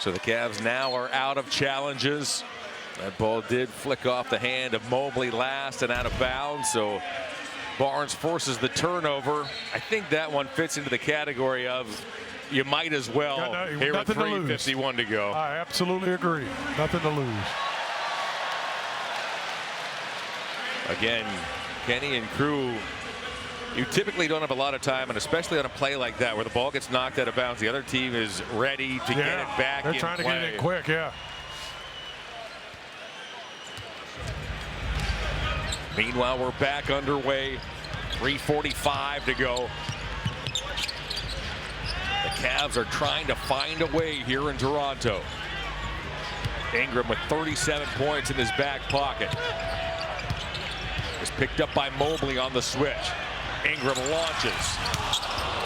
So the Cavs now are out of challenges. That ball did flick off the hand of Mobley last and out of bounds. So Barnes forces the turnover. I think that one fits into the category of you might as well here with 3:51 to go. I absolutely agree. Nothing to lose. Again, Kenny and crew, you typically don't have a lot of time, and especially on a play like that where the ball gets knocked out of bounds, the other team is ready to get it back They're in trying to play. get it in quick, yeah. Meanwhile, we're back underway. 3:45 to go. The Cavs are trying to find a way here in Toronto. Ingram with 37 points in his back pocket. Is picked up by Mobley on the switch. Ingram launches.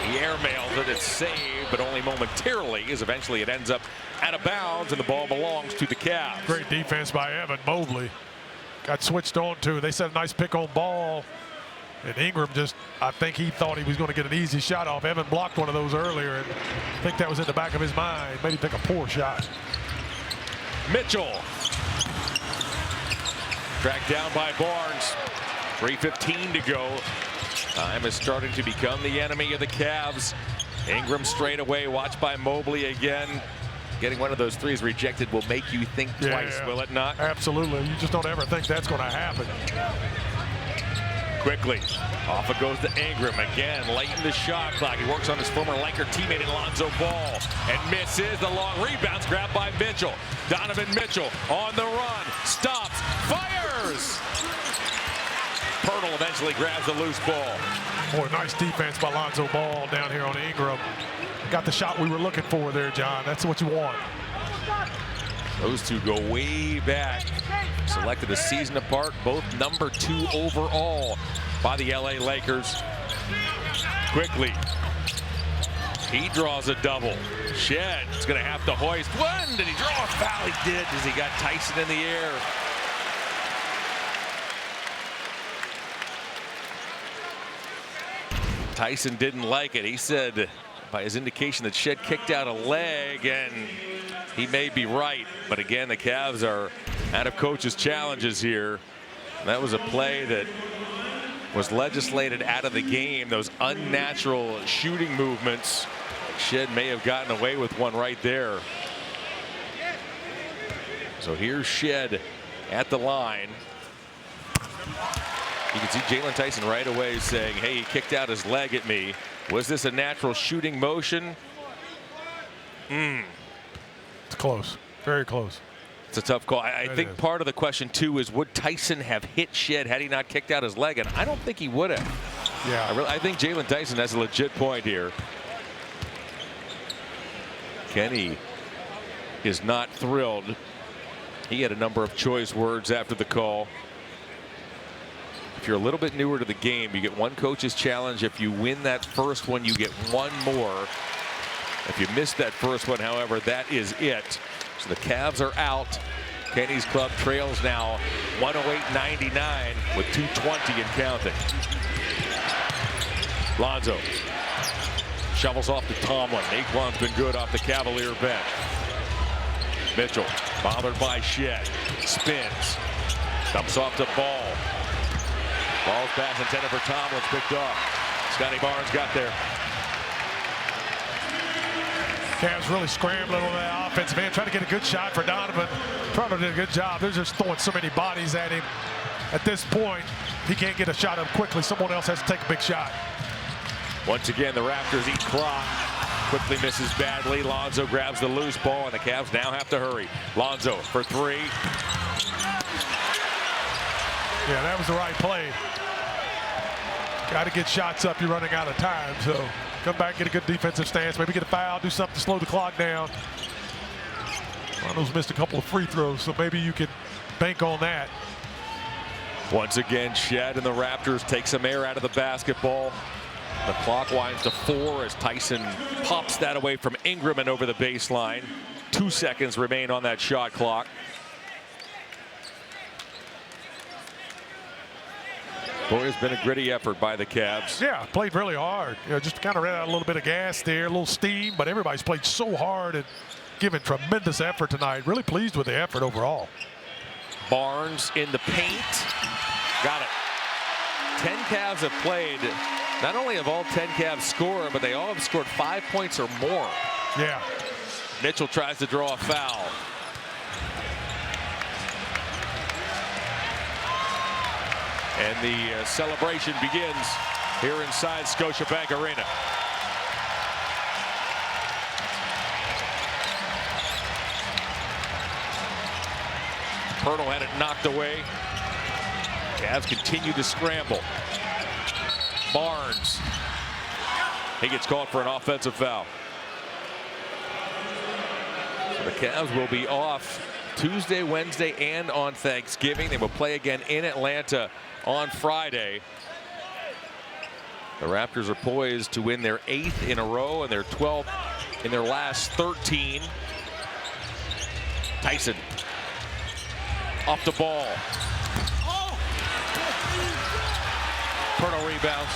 He airmails it. It's saved, but only momentarily, as eventually it ends up out of bounds, and the ball belongs to the Cavs. Great defense by Evan Mobley. Got switched on to. They set a nice pick on ball. And Ingram just, I think he thought he was going to get an easy shot off. Evan blocked one of those earlier, and I think that was in the back of his mind. Made him take a poor shot. Mitchell. Tracked down by Barnes. 3:15 to go. Time is starting to become the enemy of the Cavs. Ingram straight away, watched by Mobley again. Getting one of those threes rejected will make you think twice, will it not? Absolutely. You just don't ever think that's going to happen. Quickly, off it goes to Ingram again, late in the shot clock. He works on his former Laker teammate Lonzo Ball and misses. The long rebounds grabbed by Mitchell. Donovan Mitchell on the run, stops, fires. Pirtle eventually grabs the loose ball. Boy, nice defense by Lonzo Ball down here on Ingram. Got the shot we were looking for there, John. That's what you want. Those two go way back. Selected a season apart, both number 2 overall by the LA Lakers. Quickly, he draws a double. Shed is going to have to hoist one. Did he draw a foul? He did, as he got Tyson in the air. Tyson didn't like it. He said, by his indication, that Shed kicked out a leg, and he may be right. But again, the Cavs are out of coach's challenges here. That was a play that was legislated out of the game. Those unnatural shooting movements. Shed may have gotten away with one right there. So here's Shed at the line. You can see Jalen Tyson right away saying, hey, he kicked out his leg at me. Was this a natural shooting motion? It's close. Very close. It's a tough call. I think part of the question, too, is would Tyson have hit Shed had he not kicked out his leg? And I don't think he would have. Yeah. I think Jalen Tyson has a legit point here. Kenny is not thrilled. He had a number of choice words after the call. If you're a little bit newer to the game, you get one coach's challenge. If you win that first one, you get one more. If you miss that first one, however, that is it. So the Cavs are out. Kenny's club trails now 108-99 with 2:20 and counting. Lonzo shovels off to Tomlin. Naquan's been good off the Cavalier bench. Mitchell bothered by Shed. Spins. Dumps off to Ball. Ball's pass intended for Tomlin's picked off. Scotty Barnes got there. Cavs really scrambling on that offensive end, trying to get a good shot for Donovan. Toronto did a good job. They're just throwing so many bodies at him. At this point, he can't get a shot up quickly. Someone else has to take a big shot. Once again, the Raptors eat clock. Quickly misses badly. Lonzo grabs the loose ball, and the Cavs now have to hurry. Lonzo for three. Yeah, that was the right play. Got to get shots up. You're running out of time. So come back, get a good defensive stance. Maybe get a foul, do something to slow the clock down. Rondo's missed a couple of free throws, so maybe you can bank on that. Once again, Shed and the Raptors take some air out of the basketball. The clock winds to 4 as Tyson pops that away from Ingram and over the baseline. 2 seconds remain on that shot clock. Boy, it's been a gritty effort by the Cavs. Yeah, played really hard. You know, just kind of ran out a little bit of gas there, a little steam, but everybody's played so hard and given tremendous effort tonight. Really pleased with the effort overall. Barnes in the paint. Got it. 10 Cavs have played. Not only have all 10 Cavs scored, but they all have scored 5 points or more. Yeah. Mitchell tries to draw a foul. And the celebration begins here inside Scotiabank Arena. Pirtle had it knocked away. Cavs continue to scramble. Barnes. He gets called for an offensive foul. So the Cavs will be off Tuesday, Wednesday, and on Thanksgiving. They will play again in Atlanta on Friday. The Raptors are poised to win their 8th in a row and their 12th in their last 13. Tyson off the ball. Pirtle rebounds.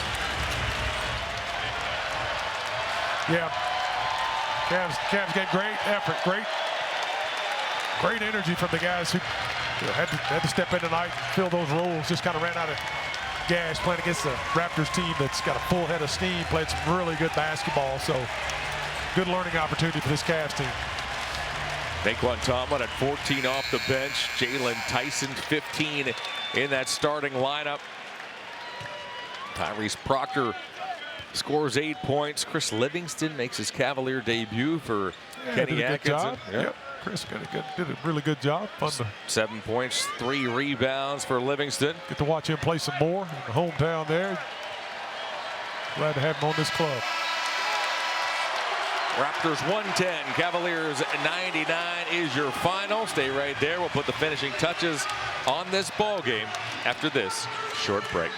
Yeah. Cavs get great effort, great energy from the guys who had to step in tonight, fill those roles. Just kind of ran out of gas playing against the Raptors team that's got a full head of steam, played some really good basketball. So good learning opportunity for this Cavs team. Naquan Tomlin at 14 off the bench. Jalen Tyson 15 in that starting lineup. Tyrese Proctor scores 8 points. Chris Livingston makes his Cavalier debut for Kenny Atkinson. Yep. Chris did a really good job. Fun to 7 points, 3 rebounds for Livingston. get to watch him play some more in the hometown there. Glad to have him on this club. Raptors 110, Cavaliers 99 is your final. Stay right there. We'll put the finishing touches on this ball game after this short break.